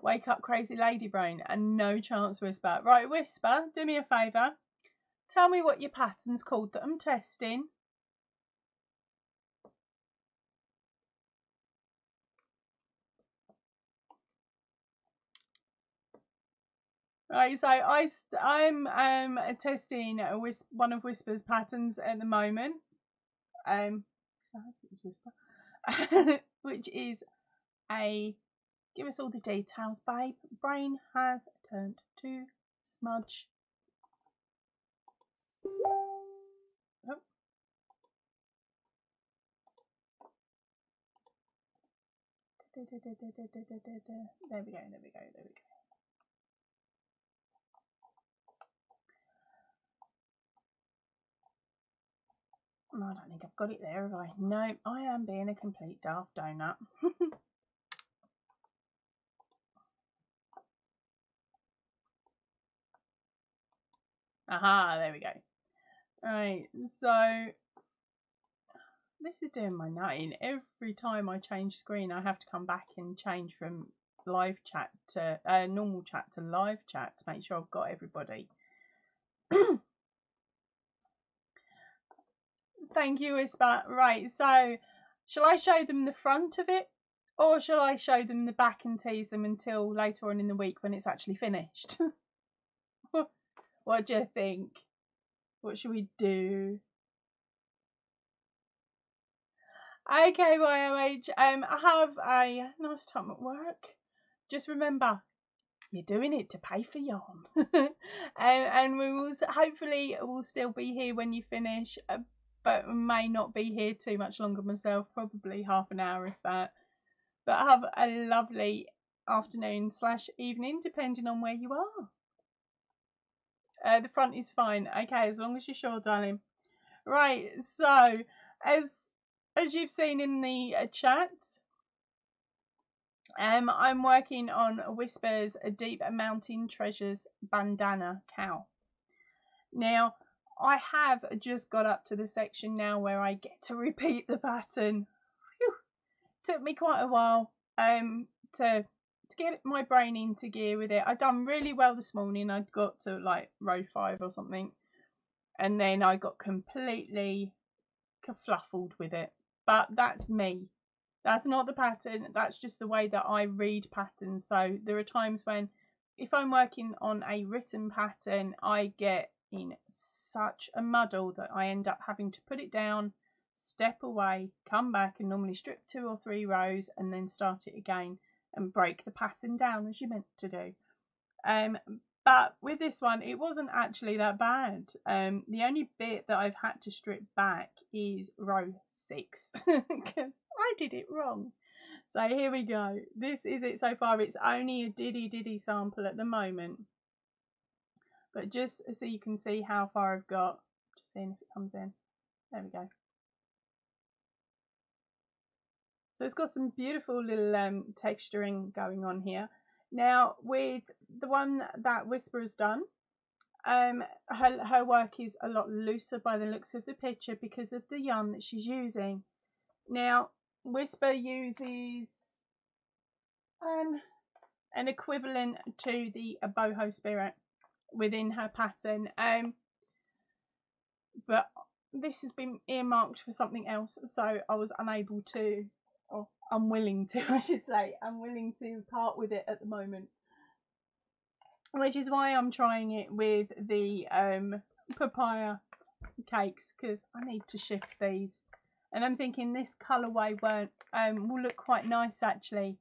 Wake up, crazy lady brain, and no chance, Whisper. Right, Whisper, do me a favour. Tell me what your pattern's called that I'm testing. Right, so I'm testing one of Whisper's patterns at the moment. Which is a give us all the details, babe. Brain has turned to smudge. Oh. There we go. Oh, I don't think I've got it there, have I? No, I am being a complete daft donut. Aha, there we go. Right, so this is doing my nutting. Every time I change screen, I have to come back and change from live chat to normal chat to live chat to make sure I've got everybody. Thank you, Whisper. Right, so shall I show them the front of it, or shall I show them the back and tease them until later on in the week when it's actually finished? What do you think? What should we do? Okay, YOH. I have a nice time at work. Just remember, you're doing it to pay for yarn. And we will hopefully will still be here when you finish, but may not be here too much longer myself, probably half an hour if that. But have a lovely afternoon / evening, depending on where you are. The front is fine. Okay, as long as you're sure, darling. Right, so as you've seen in the chat, I'm working on Whisper's Deep Mountain Treasures bandana cowl. Now, I have just got up to the section now where I get to repeat the pattern. Whew. Took me quite a while to get my brain into gear with it. I'd done really well this morning. I'd got to like row 5 or something, and then I got completely kerfluffled with it. But that's me. That's not the pattern. That's just the way that I read patterns. So there are times when, if I'm working on a written pattern, I get in such a muddle that I end up having to put it down, step away, come back, and normally strip 2 or 3 rows and then start it again and break the pattern down as you meant to do. But with this one, it wasn't actually that bad. The only bit that I've had to strip back is row 6 because I did it wrong. So here we go. This is it so far. It's only a diddy sample at the moment. But just so you can see how far I've got, just seeing if it comes in. There we go. So it's got some beautiful little texturing going on here. Now with the one that Whisper has done, her work is a lot looser by the looks of the picture because of the yarn that she's using. Now Whisper uses an equivalent to the boho spirit. within her pattern. But this has been earmarked for something else, so I was unable to, or unwilling to, I should say, unwilling to part with it at the moment. Which is why I'm trying it with the papaya cakes, because I need to shift these. And I'm thinking this colourway will look quite nice actually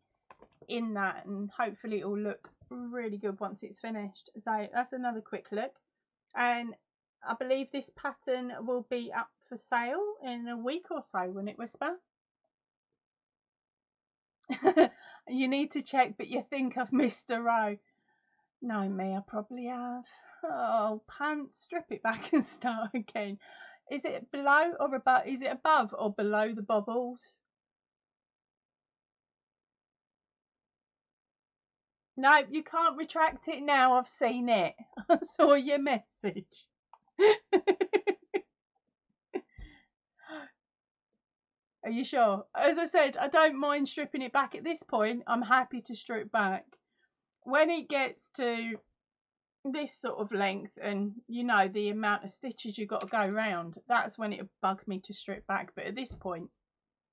in that, and hopefully it will look really good once it's finished. So that's another quick look. And I believe this pattern will be up for sale in a week or so, won't it, Whisper? You need to check, but you think I've missed a row. No, me, I probably have. Oh, pants, strip it back and start again. Is it below or above? Is it above or below the bobbles? No, you can't retract it now. I've seen it. I saw your message. Are you sure? As I said, I don't mind stripping it back at this point. I'm happy to strip back. When it gets to this sort of length and you know the amount of stitches you've got to go round, that's when it'll bug me to strip back. But at this point,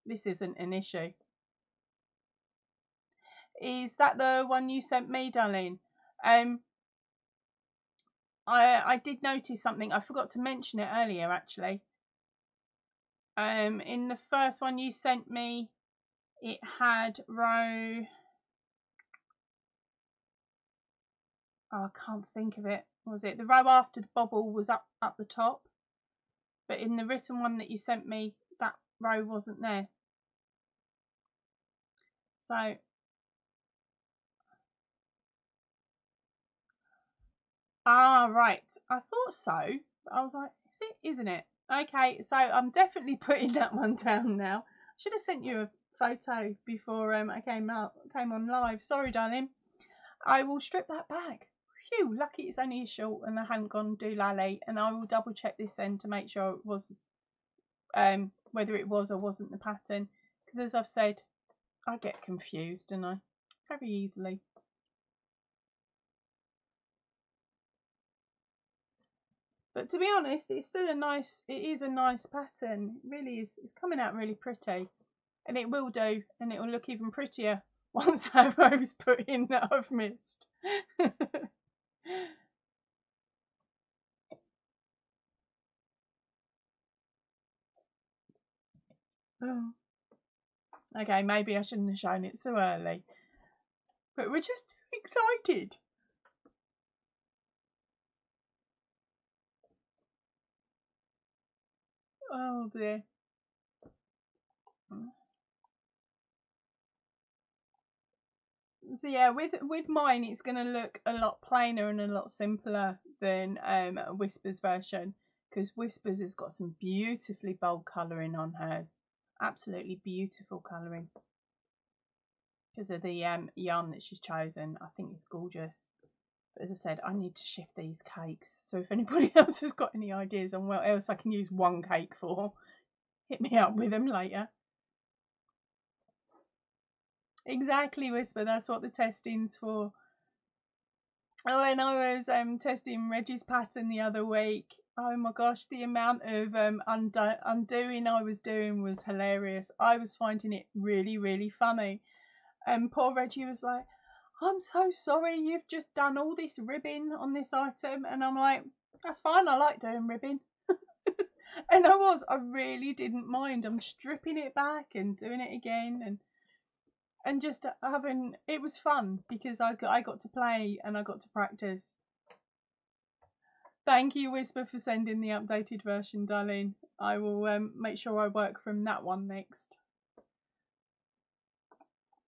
this isn't an issue. Is that the one you sent me, darling? I did notice something. I forgot to mention it earlier, actually. In the first one you sent me, it had row. Oh, I can't think of it. What was it? The row after the bobble was up the top, but in the written one that you sent me, that row wasn't there. So. Ah, right. I thought so. But I was like, is it? Isn't it? Okay, so I'm definitely putting that one down now. I should have sent you a photo before I came on live. Sorry, darling. I will strip that back. Phew, lucky it's only a short and I hadn't gone doolally. And I will double check this end to make sure it was, whether it was or wasn't the pattern. Because as I've said, I get confused, don't I? Very easily. But to be honest, it's still it is a nice pattern. It really is. It's coming out really pretty. And it will do. And it will look even prettier once that row's put in that I've missed. Oh. Okay, maybe I shouldn't have shown it so early. But we're just too excited. Oh dear. So yeah, with mine, it's going to look a lot plainer and a lot simpler than Whisper's version, because Whisper's has got some beautifully bold colouring on hers. Absolutely beautiful colouring. Because of the yarn that she's chosen, I think it's gorgeous. But as I said, I need to shift these cakes. So if anybody else has got any ideas on what else I can use one cake for, hit me up with them later. Exactly, Whisper. That's what the testing's for. Oh, and I was testing Reggie's pattern the other week. Oh my gosh, the amount of undoing I was doing was hilarious. I was finding it really, really funny. And poor Reggie was like, I'm so sorry, you've just done all this ribbing on this item. And I'm like, that's fine, I like doing ribbing. And I really didn't mind. I'm stripping it back and doing it again and just having, it was fun because I got to play and I got to practice. Thank you, Whisper, for sending the updated version, darling. I will make sure I work from that one next.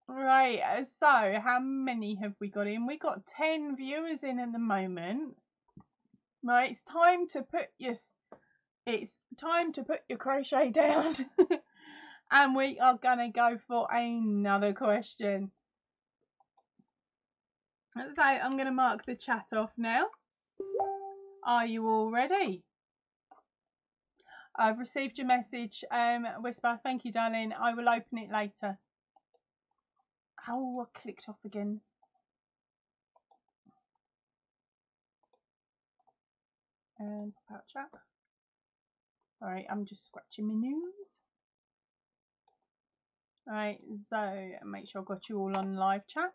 Right, so how many have we got in? We got 10 viewers in at the moment. Right, it's time to put your crochet down. And we are gonna go for another question. So I'm gonna mark the chat off now. Are you all ready? I've received your message, Whisper. Thank you, darling. I will open it later. Oh, I clicked off again. and pop out chat. Alright, I'm just scratching my nose. Right, so make sure I've got you all on live chat.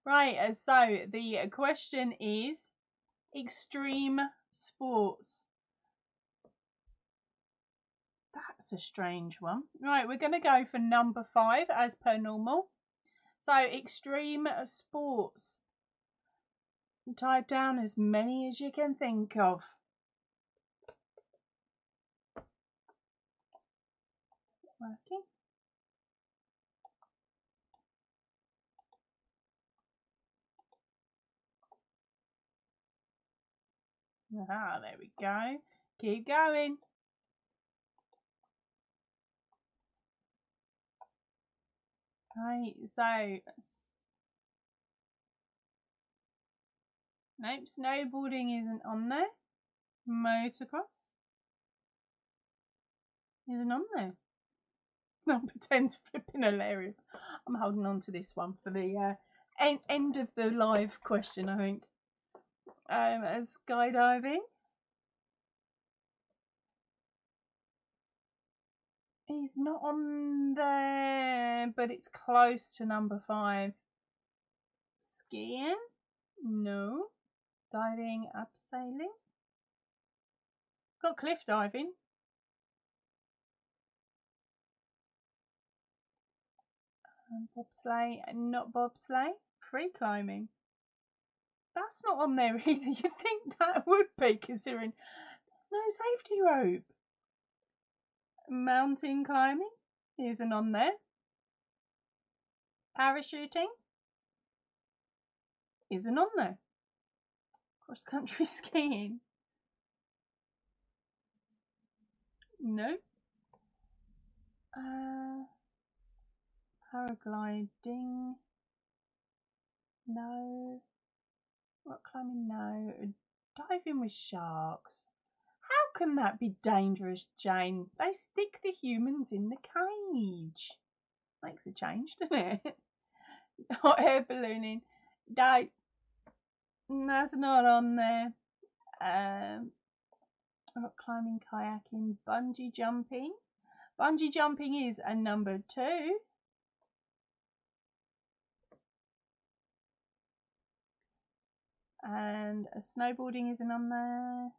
Right, so the question is extreme sports. That's a strange one. Right, we're going to go for number 5 as per normal. So extreme sports. Type down as many as you can think of. Working. Ah, there we go. Keep going. Right, so nope, snowboarding isn't on there. Motocross isn't on there. Number 10's flipping hilarious. I'm holding on to this one for the end of the live question, I think. Skydiving. He's not on there, but it's close to number 5. Skiing? No. Diving, abseiling. Got cliff diving. Bobsleigh, not bobsleigh. Free climbing. That's not on there either. You'd think that would be, considering there's no safety rope. Mountain climbing isn't on there. Parachuting isn't on there. Cross country skiing. No. Paragliding. No. Rock climbing. No. Diving with sharks. How can that be dangerous, Jane? They stick the humans in the cage. Makes a change, doesn't it? Hot air ballooning. No, that's not on there. Rock climbing, kayaking, bungee jumping. Bungee jumping is a number 2. And snowboarding isn't on there.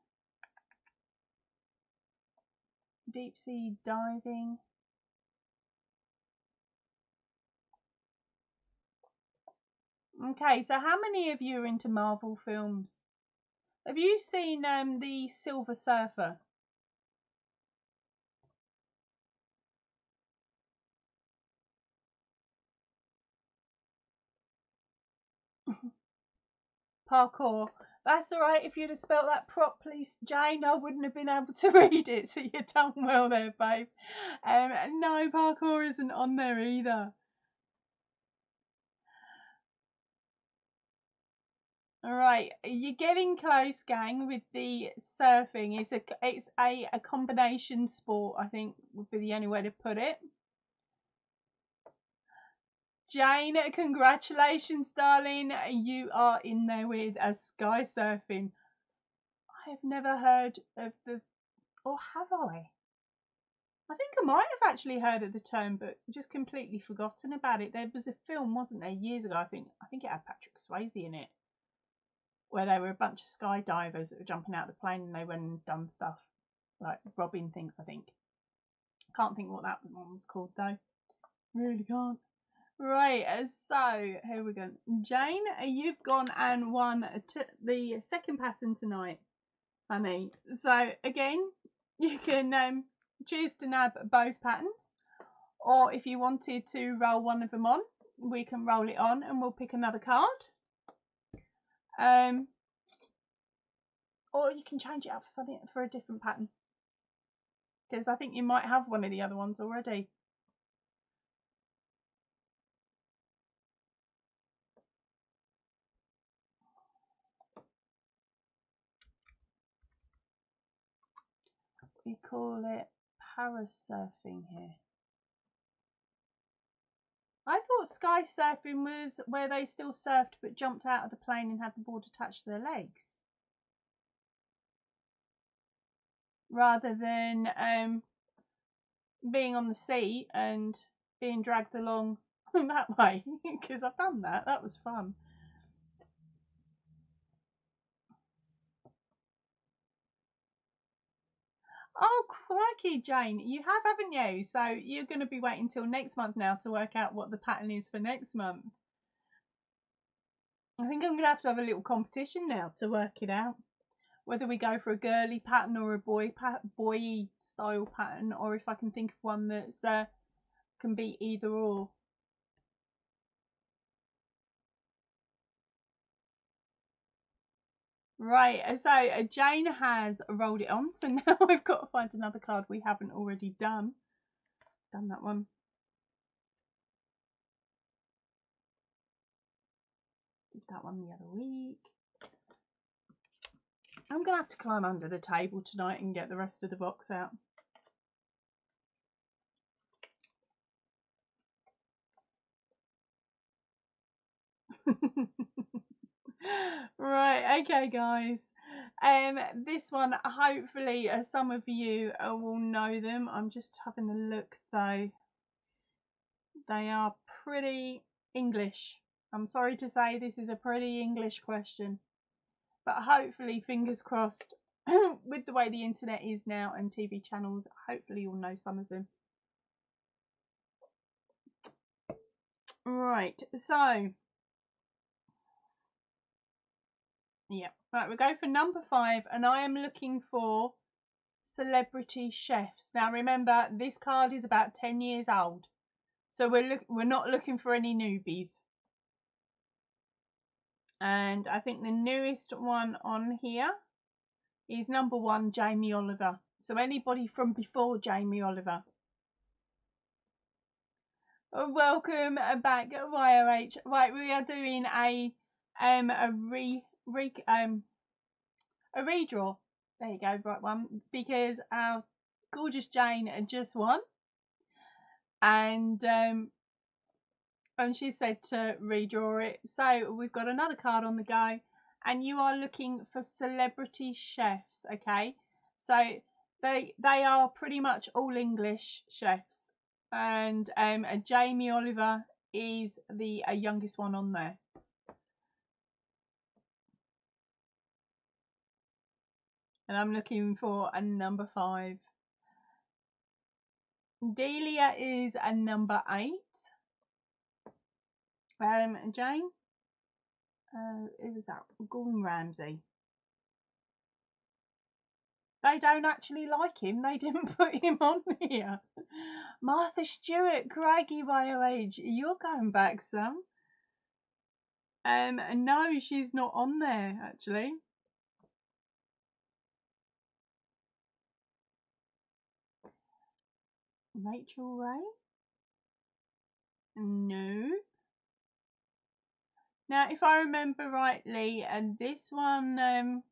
Deep sea diving. Okay, so how many of you are into Marvel films? Have you seen the Silver Surfer? Parkour. That's alright, if you'd have spelt that properly, Jane, I wouldn't have been able to read it, so you've done well there, babe. No, parkour isn't on there either. Alright, you're getting close, gang, with the surfing. It's a combination sport, I think, would be the only way to put it. Jane, congratulations, darling. You are in there with a sky surfing. I have never heard of the... Or have I? I think I might have actually heard of the term, but just completely forgotten about it. There was a film, wasn't there, years ago, I think it had Patrick Swayze in it, where there were a bunch of skydivers that were jumping out of the plane and they went and done stuff, like robbing things, I think. Can't think what that one was called, though. Really can't. Right, so here we go. Jane, you've gone and won the second pattern tonight, honey. So again, you can choose to nab both patterns, or if you wanted to roll one of them on, we can roll it on and we'll pick another card. Or you can change it up for a different pattern, because I think you might have one of the other ones already. We call it parasurfing here. I thought sky surfing was where they still surfed but jumped out of the plane and had the board attached to their legs. rather than being on the seat and being dragged along that way, because I've done that. That was fun. Oh, crikey, Jane, you have, haven't you? So you're going to be waiting till next month now to work out what the pattern is for next month. I think I'm going to have a little competition now to work it out. Whether we go for a girly pattern or a boy style pattern, or if I can think of one that's can be either or. Right, so Jane has rolled it on, so now I've got to find another card we haven't already done. Done that one. Did that one the other week. I'm going to have to climb under the table tonight and get the rest of the box out. Right, okay guys, this one, hopefully some of you will know them. I'm just having a look though. They are pretty English. I'm sorry to say this is a pretty English question, but hopefully, fingers crossed, with the way the internet is now and TV channels, hopefully you'll know some of them. Right, so yeah, right, we'll go for number 5, and I am looking for celebrity chefs. Now remember, this card is about 10 years old, so we're not looking for any newbies. And I think the newest one on here is number 1, Jamie Oliver. So anybody from before Jamie Oliver. Welcome back, YOH. Right, we are doing a redraw. There you go, right one, because our gorgeous Jane just won, and she said to redraw it. So we've got another card on the go, and you are looking for celebrity chefs. Okay, so they are pretty much all English chefs, and Jamie Oliver is the youngest one on there. And I'm looking for a number 5. Delia is a number 8. Jane, who was that? Gordon Ramsay. They don't actually like him. They didn't put him on here. Martha Stewart, Craigie YOH. You're going back some. No, she's not on there actually. Rachel Ray? No. Now, if I remember rightly, and this one, I'm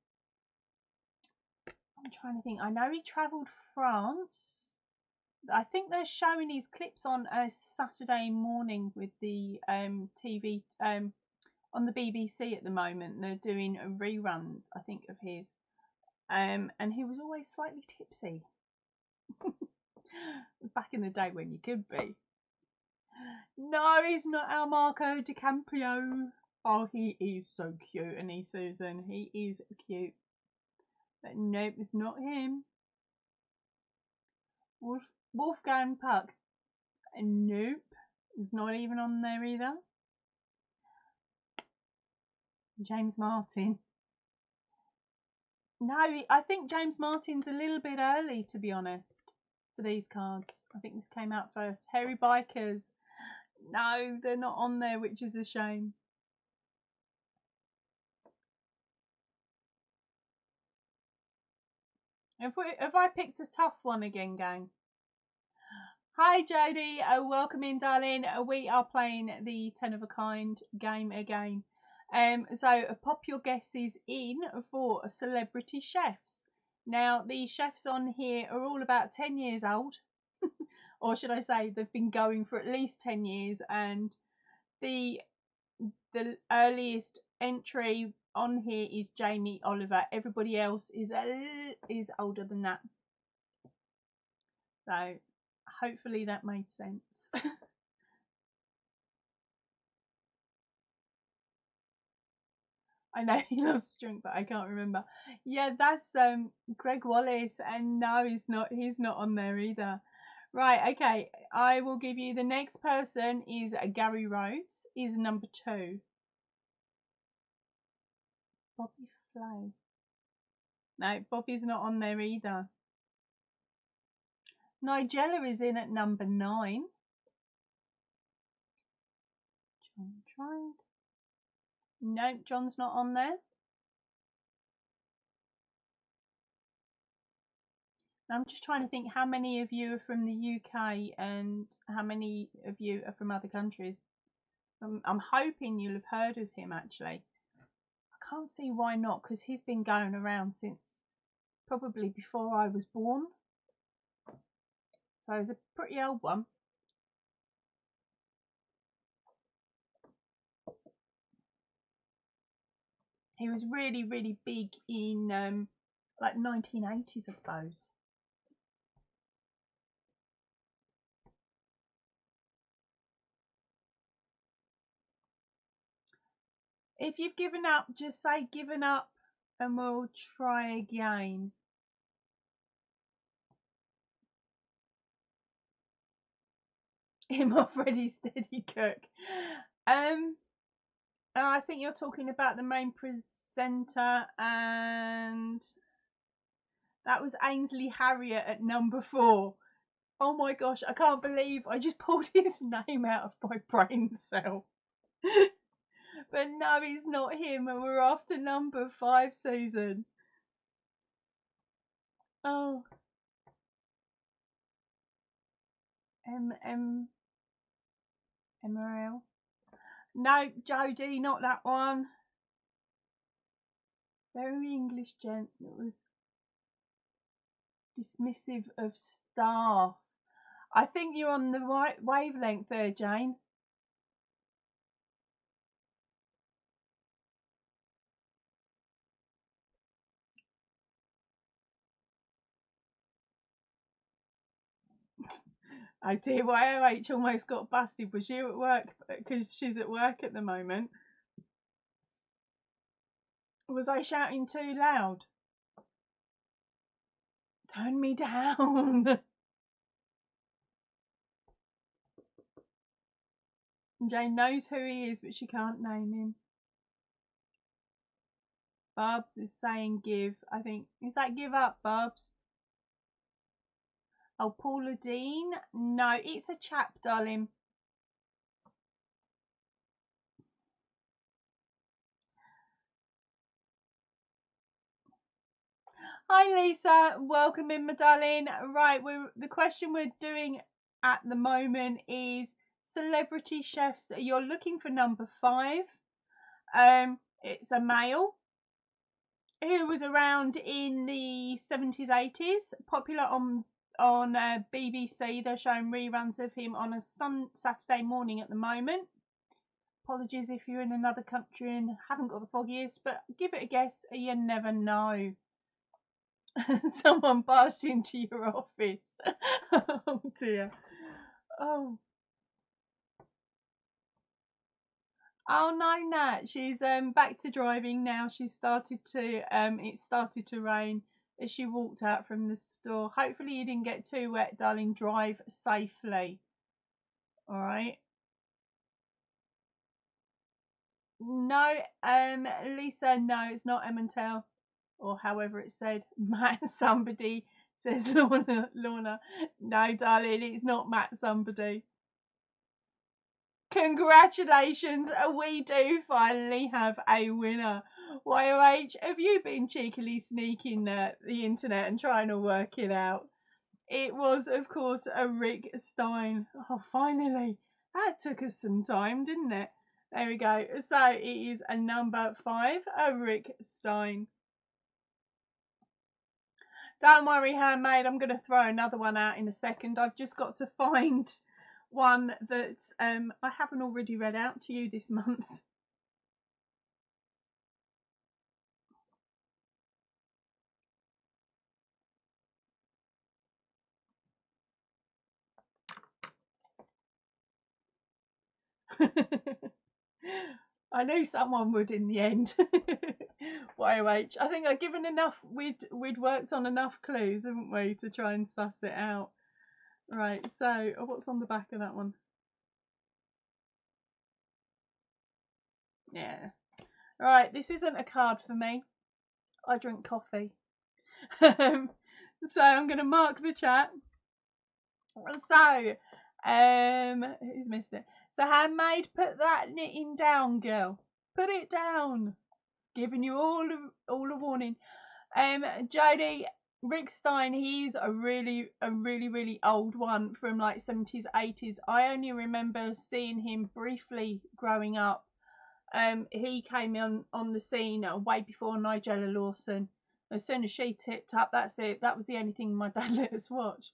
trying to think. I know he travelled France. I think they're showing his clips on a Saturday morning with the TV on the BBC at the moment. They're doing reruns, I think, of his. And he was always slightly tipsy. Back in the day when you could be. No, he's not our Marco DiCaprio. Oh, he is so cute, and he, Susan, he is cute. But nope, it's not him. Wolfgang Puck. Nope, it's not even on there either. James Martin. No, I think James Martin's a little bit early, to be honest, for these cards. I think this came out first. Hairy Bikers. No, they're not on there, which is a shame. Have I picked a tough one again, gang? Hi Jodie, welcome in, darling. We are playing the 10 of a kind game again. So pop your guesses in for celebrity chefs. Now the chefs on here are all about 10 years old, or should I say they've been going for at least 10 years, and the earliest entry on here is Jamie Oliver. Everybody else is older than that. So hopefully that made sense. I know he loves drink, but I can't remember. Yeah, that's Greg Wallace, and no, he's not. He's not on there either. Right, okay. I will give you the next person is Gary Rhodes. Is number 2. Bobby Flay. No, Bobby's not on there either. Nigella is in at number 9. John tried. No, John's not on there. I'm just trying to think how many of you are from the UK and how many of you are from other countries. I'm hoping you'll have heard of him actually. I can't see why not, because he's been going around since probably before I was born. So it's a pretty old one. He was really, really big in like 1980s, I suppose. If you've given up, just say given up and we'll try again. Him off ready, steady, cook. I think you're talking about the main presenter, and that was Ainsley Harriott at number 4. Oh my gosh, I can't believe I just pulled his name out of my brain cell. But no, he's not him, and we're after number 5, Susan. Oh. Emerald. No, Jodie, not that one. Very English gent that was dismissive of staff. I think you're on the right wavelength there, Jane. Oh dear, YOH almost got busted. Was you at work? Because she's at work at the moment. Was I shouting too loud? Turn me down. Jane knows who he is, but she can't name him. Barbs is saying give. I think, is that give up, Barbs? Oh, Paula Dean? No, it's a chap, darling. Hi, Lisa. Welcome in, my darling. Right, the question we're doing at the moment is celebrity chefs. You're looking for number 5. It's a male who was around in the 70s, 80s, popular on BBC. They're showing reruns of him on a Saturday morning at the moment. Apologies if you're in another country and haven't got the foggiest, but give it a guess. You never know. Someone barged into your office. Oh dear. Oh. Oh no, Nat. She's back to driving now. She started to it started to rain as she walked out from the store. Hopefully you didn't get too wet, darling. Drive safely. All right. No, Lisa, no, it's not Emmental, or however it's said. Matt somebody, says Lorna. No, darling, it's not Matt somebody. Congratulations, we do finally have a winner. YOH, have you been cheekily sneaking the internet and trying to work it out? It was, of course, a Rick Stein. Oh, finally. That took us some time, didn't it? There we go. So it is a number 5, a Rick Stein. Don't worry, handmade. I'm going to throw another one out in a second. I've just got to find one that I haven't already read out to you this month. I knew someone would in the end. YOH. I think I've given enough. We'd worked on enough clues, haven't we, to try and suss it out. Right. So, what's on the back of that one? Yeah. Right. This isn't a card for me. I drink coffee. So I'm going to mark the chat. So, who's missed it? So, handmade, put that knitting down, girl. Put it down. Giving you all a warning. Jodie, Rick Stein, he's a really old one from like 70s, 80s. I only remember seeing him briefly growing up. He came on the scene way before Nigella Lawson. As soon as she tipped up, that's it. That was the only thing my dad let us watch.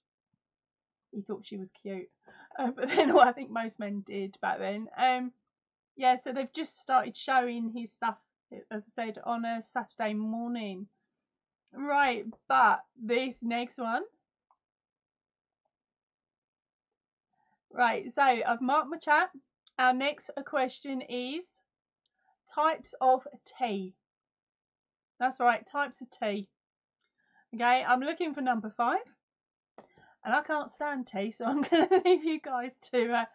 He thought she was cute. But then I think most men did back then. Yeah, so they've just started showing his stuff, as I said, on a Saturday morning. Right, but this next one. Right, so I've marked my chat. Our next question is types of tea. That's right, types of tea. Okay, I'm looking for number 5. And I can't stand tea, so I'm going to leave you guys to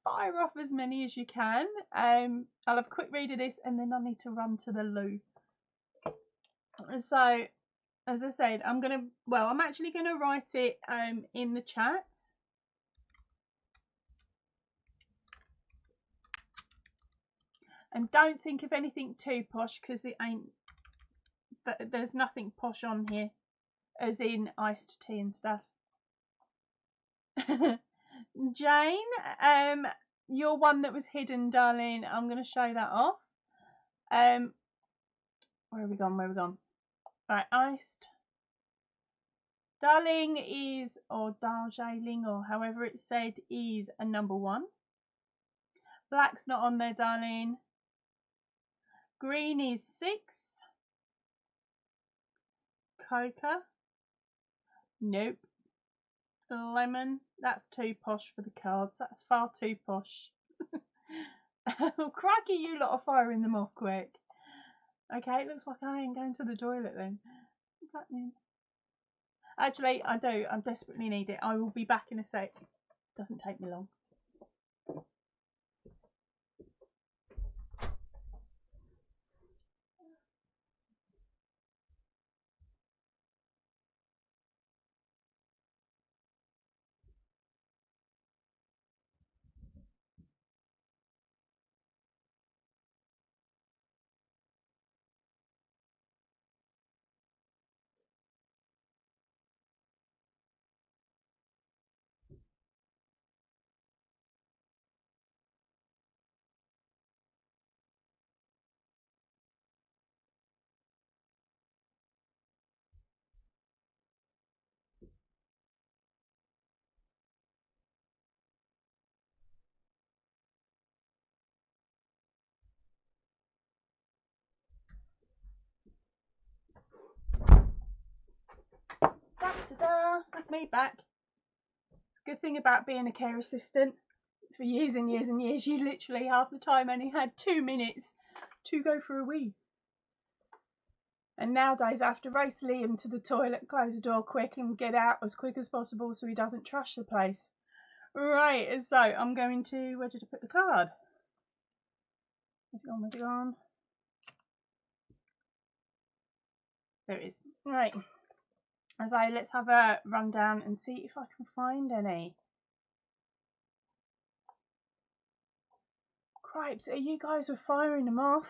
fire off as many as you can. I'll have a quick read of this and then I need to run to the loo. So, as I said, I'm actually going to write it in the chat. And don't think of anything too posh because it ain't, there's nothing posh on here, as in iced tea and stuff. Jane, your one that was hidden, darling, I'm going to show that off. Where have we gone? Right, iced. Darling is, or Darjeeling, or however it's said, is a number 1. Black's not on there, darling. Green is 6. Coca. Nope. Lemon. That's too posh for the cards. That's far too posh. Crikey, you lot are firing them off quick. Okay, it looks like I ain't going to the toilet then. What's happening? Actually, I do. I desperately need it. I will be back in a sec. Doesn't take me long. Ta-da! That's me back. Good thing about being a care assistant for years and years and years, you literally half the time only had 2 minutes to go for a wee. And nowadays I have to race Liam to the toilet, close the door quick and get out as quick as possible so he doesn't trash the place. Right, so I'm going to, where did I put the card? Where's it gone? There it is. Right. So let's have a rundown and see if I can find any. Cripes, you guys were firing them off.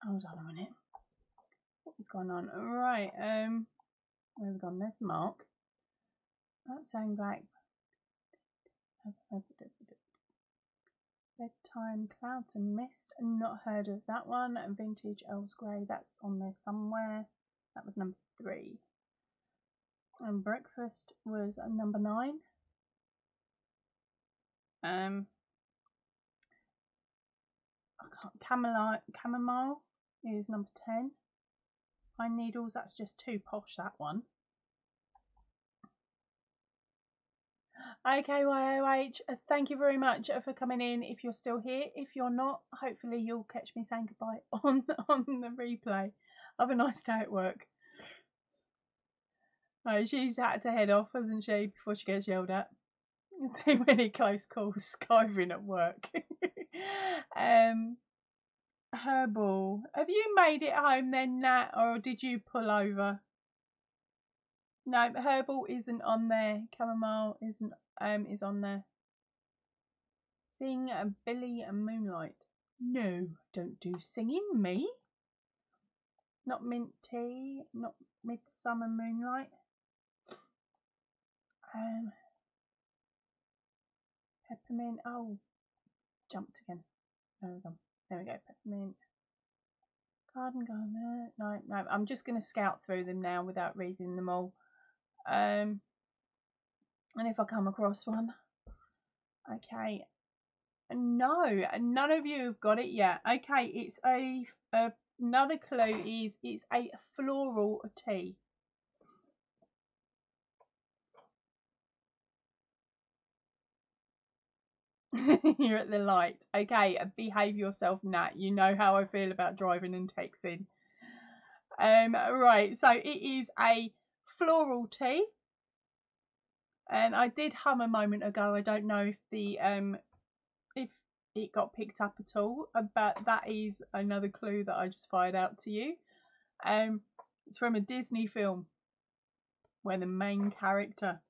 Hold on a minute. What is going on? Right, where have we gone? There's the mark. That's saying back. Bedtime Clouds and Mist. Not heard of that one. Vintage Earl's Grey. That's on there somewhere. That was number 3. And Breakfast was number 9. I can't. Chamomile is number 10. Pine Needles. That's just too posh. That one. Okay, YOH, thank you very much for coming in. If you're still here, if you're not, hopefully you'll catch me saying goodbye on the replay. Have a nice day at work. Right, she's had to head off, hasn't she, before she gets yelled at. Too many close calls skiving at work. Herbal. Have you made it home then, Nat, or did you pull over? No, Herbal isn't on there. Chamomile isn't is on there. Sing Billy and Moonlight. No, don't do singing, me. Not mint tea, not Midsummer Moonlight. Peppermint. Oh, jumped again. There we go. There we go. Peppermint. Garden. No. I'm just going to scout through them now without reading them all. And if I come across one, okay. No, none of you have got it yet. Okay, it's another clue is it's a floral tea. You're at the light. Okay, behave yourself, Nat. You know how I feel about driving and texting. Right, so it is a floral tea. And I did hum a moment ago. I don't know if the if it got picked up at all, but that is another clue that I just fired out to you. It's from a Disney film where the main character,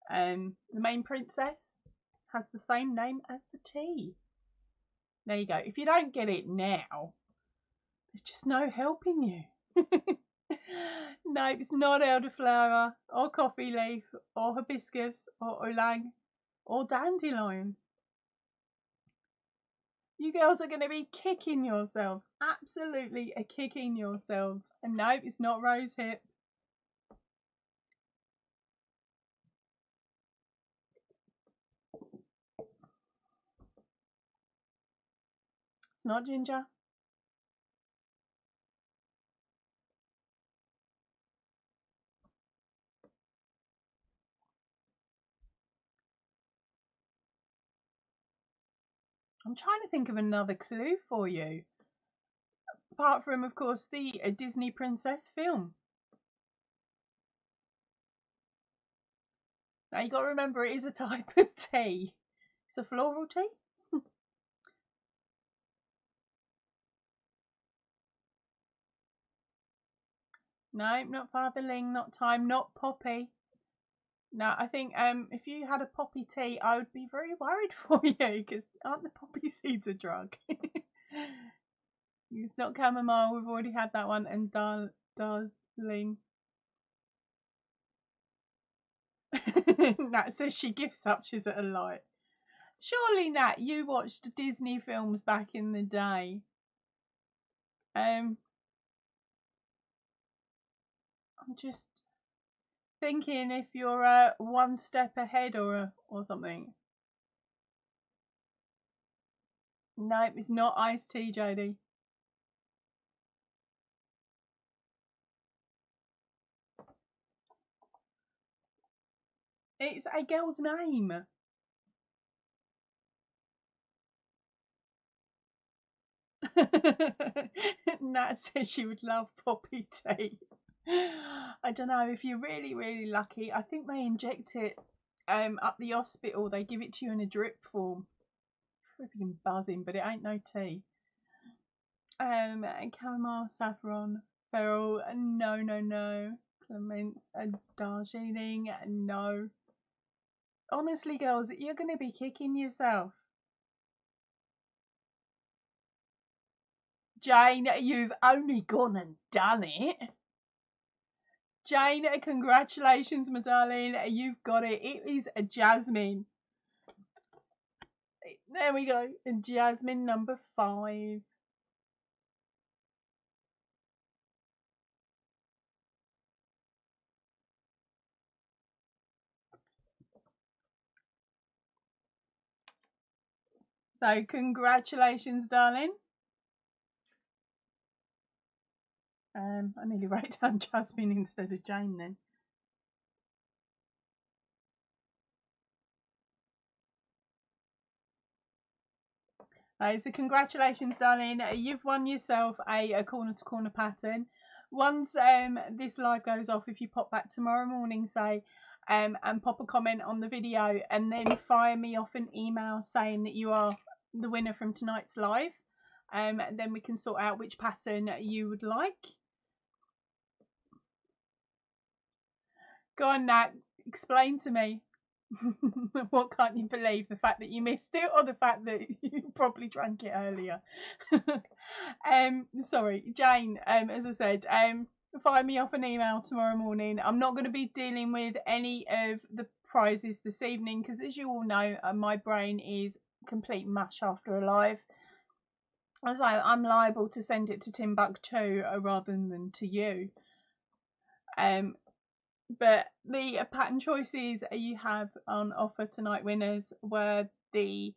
the main princess, has the same name as the tea. There you go. If you don't get it now, there's just no helping you. No, it's not elderflower or coffee leaf or hibiscus or ylang or dandelion. You girls are going to be kicking yourselves. Absolutely kicking yourselves. And no, it's not rose hip. It's not ginger. I'm trying to think of another clue for you. Apart from, of course, the Disney Princess film. Now, you got to remember, it is a type of tea. It's a floral tea. No, not fatherling, not thyme, not poppy. No, I think if you had a poppy tea, I would be very worried for you, because aren't the poppy seeds a drug? It's not chamomile, we've already had that one, and darling. Nat says she gives up, she's at a light. Surely, Nat, you watched Disney films back in the day. I'm just thinking if you're one step ahead or something. No, it's not iced tea, JD. It's a girl's name. Nat says she would love poppy tea. I don't know, if you're really, really lucky, I think they inject it up the hospital. They give it to you in a drip form. Freaking buzzing, but it ain't no tea. Chamomile, saffron, beryl, no. Clements, Darjeeling, no. Honestly, girls, you're going to be kicking yourself. Jane, you've only gone and done it. Jane, congratulations, my darling. You've got it. It is a jasmine. There we go. And Jasmine number 5. So congratulations, darling. I nearly wrote down Jasmine instead of Jane then. So congratulations, darling. You've won yourself a corner to corner pattern. Once this live goes off, if you pop back tomorrow morning, say, and pop a comment on the video, and then fire me off an email saying that you are the winner from tonight's live, then we can sort out which pattern you would like. Go on, Nat. Explain to me. What can't you believe? The fact that you missed it, or the fact that you probably drank it earlier? Sorry, Jane. As I said, fire me off an email tomorrow morning. I'm not going to be dealing with any of the prizes this evening because, as you all know, my brain is complete mush after a live. So I'm liable to send it to Timbuktu rather than to you. But the pattern choices you have on offer tonight, winners, were the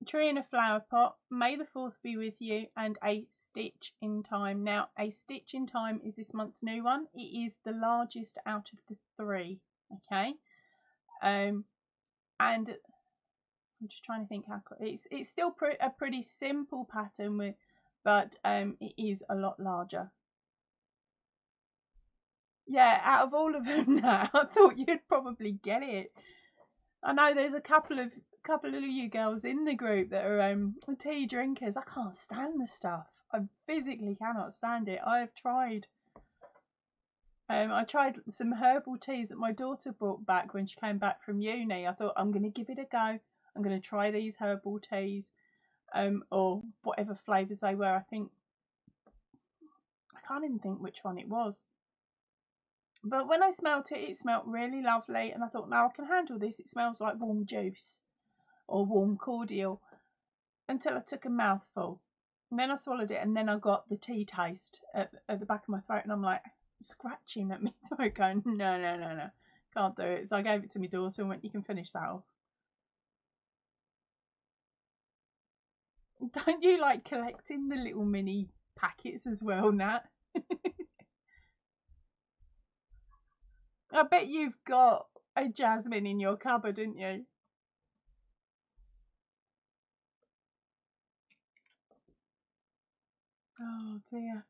Tree in a Flower Pot, May the 4th be with you, and A Stitch in Time. Now, A Stitch in Time is this month's new one. It is the largest out of the 3. Okay, and I'm just trying to think how it's still a pretty simple pattern but it is a lot larger. Yeah, out of all of them now, I thought you'd probably get it. I know there's a couple of you girls in the group that are tea drinkers. I can't stand the stuff. I physically cannot stand it. I have tried. I tried some herbal teas that my daughter brought back when she came back from uni. I thought, I'm going to give it a go. I'm going to try these herbal teas, or whatever flavours they were. I can't even think which one it was. But when I smelt it, it smelt really lovely, and I thought, now I can handle this. It smells like warm juice or warm cordial, until I took a mouthful. And then I swallowed it, and then I got the tea taste at the back of my throat, and I'm like scratching at my throat going, no, can't do it. So I gave it to my daughter and went, you can finish that off. Don't you like collecting the little mini packets as well, Nat? I bet you've got a Jasmine in your cupboard, didn't you? Oh dear.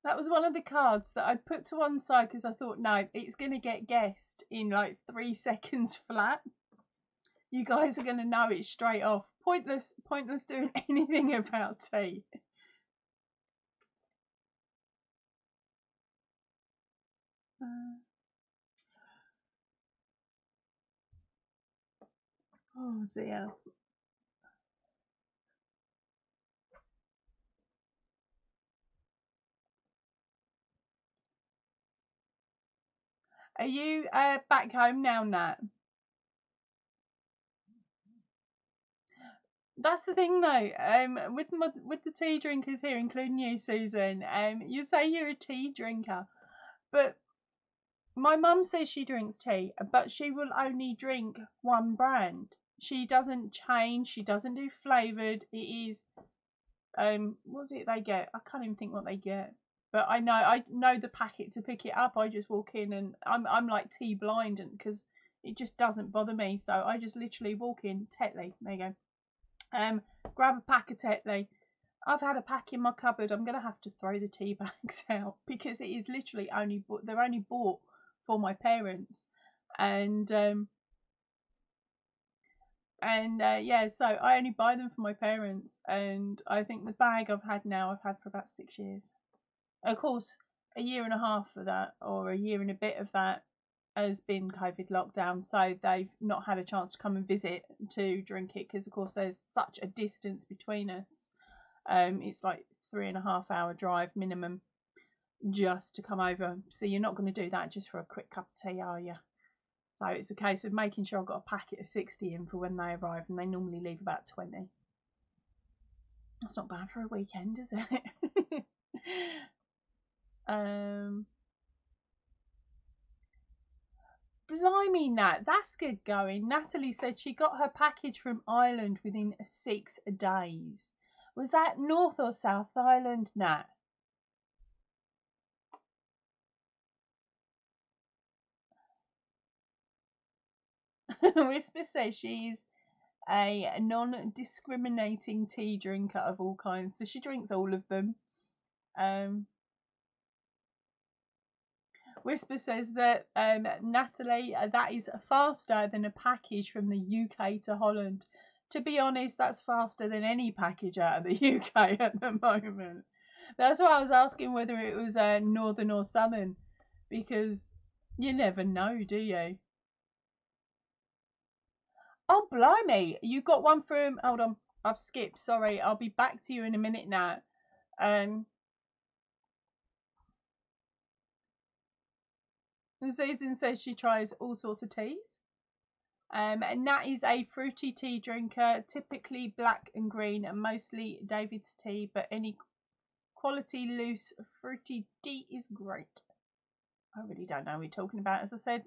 That was one of the cards that I'd put to one side because I thought, no, it's going to get guessed in like 3 seconds flat. You guys are going to know it straight off. Pointless doing anything about tea. Oh dear. Are you back home now, Nat? That's the thing though, with the tea drinkers here, including you, Susan, you say you're a tea drinker, but my mum says she drinks tea, but she will only drink one brand. She doesn't change, she doesn't do flavoured. It is, what's it they get? I can't even think what they get. But I know the packet to pick it up. I just walk in and I'm like tea blind, and because it just doesn't bother me. So I just literally walk in, Tetley, there you go. Grab a pack of Tetley. I've had a pack in my cupboard. I'm gonna have to throw the tea bags out because it is literally they're only bought for my parents, and yeah, so I only buy them for my parents, and I think the bag I've had for about 6 years. Of course, a year and a half of that, or a year and a bit of that, has been COVID lockdown, so they've not had a chance to come and visit to drink it because, of course, there's such a distance between us. It's like 3.5 hour drive minimum just to come over. So you're not going to do that just for a quick cup of tea, are you? So it's a case of making sure I've got a packet of 60 in for when they arrive, and they normally leave about 20. That's not bad for a weekend, is it? Blimey, Nat, that's good going. Natalie said she got her package from Ireland within 6 days. Was that North or South Ireland, Nat? Whisper says she's a non-discriminating tea drinker of all kinds, so she drinks all of them. Whisper says that Natalie, that is faster than a package from the UK to Holland. To be honest, that's faster than any package out of the UK at the moment. That's why I was asking whether it was northern or southern, because you never know, do you? Oh, blimey. You got one from... Hold on. I've skipped. Sorry. I'll be back to you in a minute now. Susan says she tries all sorts of teas. And Nat is a fruity tea drinker, typically black and green, and mostly David's tea, but any quality loose fruity tea is great. I really don't know what you're talking about. As I said,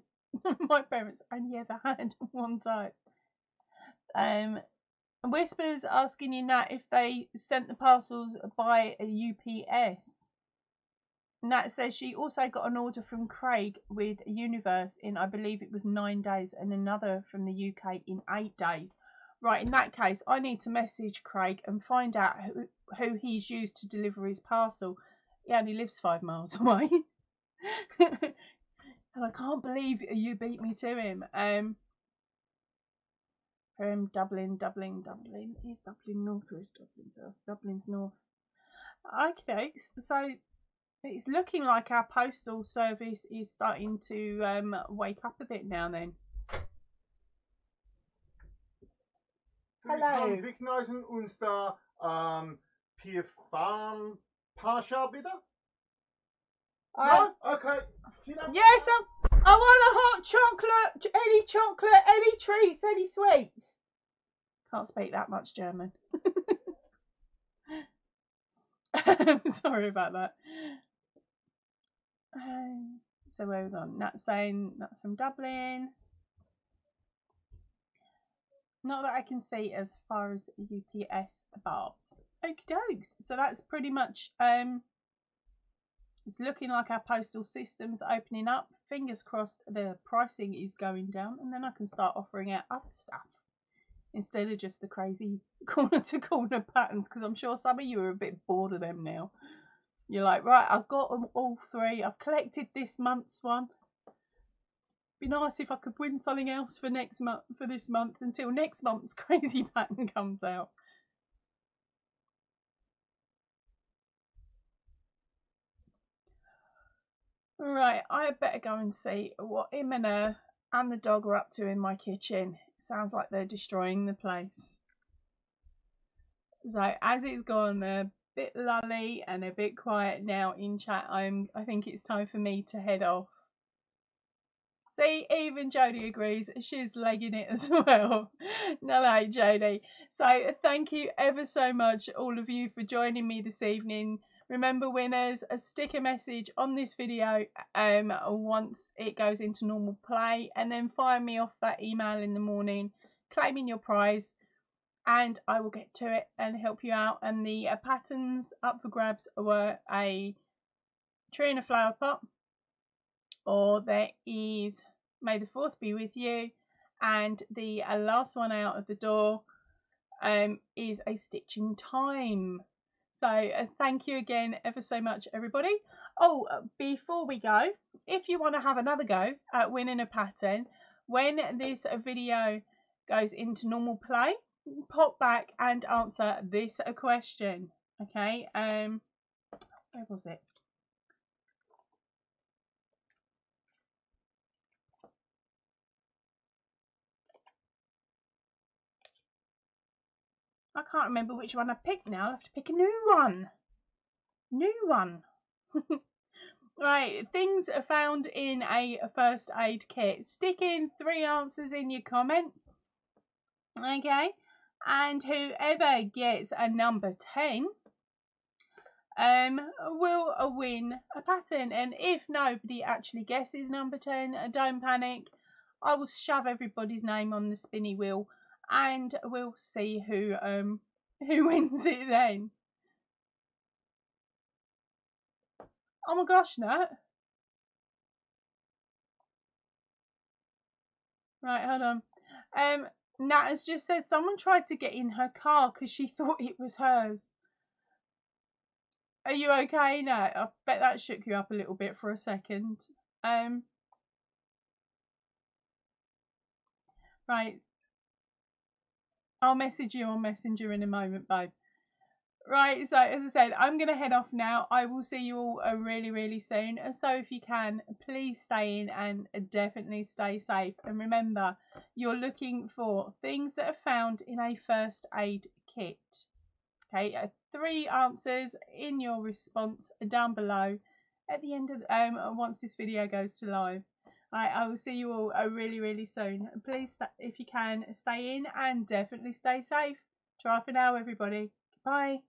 my parents only ever had one type. Whispers asking you, Nat, if they sent the parcels by a UPS. Nat says she also got an order from Craig with Universe in, I believe it was 9 days, and another from the UK in 8 days. Right, in that case, I need to message Craig and find out who he's used to deliver his parcel. He only lives 5 miles away. And I can't believe you beat me to him. From Dublin. Is Dublin north or is Dublin south? Dublin's north. Okay, so it's looking like our postal service is starting to wake up a bit now then. Hello. Wegweisen uns da Piefan Pasha bitte? No? Okay. Yes, I want a hot chocolate, any treats, any sweets. Can't speak that much German. Sorry about that. So where we gone? Nat's saying that's from Dublin. Not that I can see as far as UPS barbs. Okie dokes. So that's pretty much it's looking like our postal system's opening up. Fingers crossed the pricing is going down, and then I can start offering out other stuff instead of just the crazy corner to corner patterns, because I'm sure some of you are a bit bored of them now. You're like, right, I've got them all 3. I've collected this month's one. Be nice if I could win something else for next month, for this month, until next month's crazy pattern comes out. Right, I better go and see what Imena and the dog are up to in my kitchen. Sounds like they're destroying the place. So as it's gone a bit lully and a bit quiet now in chat, I think it's time for me to head off. See, even Jodie agrees. She's legging it as well. No, Jodie. So thank you ever so much, all of you, for joining me this evening. Remember, winners, stick a message on this video once it goes into normal play, and then fire me off that email in the morning claiming your prize, and I will get to it and help you out. And the patterns up for grabs were a tree in a flower pot, or there is May the 4th be with you, and the last one out of the door is a stitching time. So thank you again ever so much, everybody. Oh, before we go, if you want to have another go at winning a pattern, when this video goes into normal play, pop back and answer this question. Okay, where was it? I can't remember which one I picked now. I'll have to pick a new one. Right, things are found in a first aid kit. Stick in 3 answers in your comment. Okay, and whoever gets a number 10 will win a pattern. And if nobody actually guesses number 10, don't panic. I will shove everybody's name on the spinny wheel and we'll see who wins it then. Oh my gosh, Nat. Right, hold on. Nat has just said someone tried to get in her car because she thought it was hers. Are you okay, Nat? I bet that shook you up a little bit for a second. Right. I'll message you on Messenger in a moment, babe. Right, so as I said, I'm going to head off now. I will see you all really, really soon. And so if you can, please stay in and definitely stay safe. And remember, you're looking for things that are found in a first aid kit. Okay, 3 answers in your response down below at the end of once this video goes to live. I will see you all really, really soon. Please, if you can, stay in and definitely stay safe. Try for now, everybody. Bye.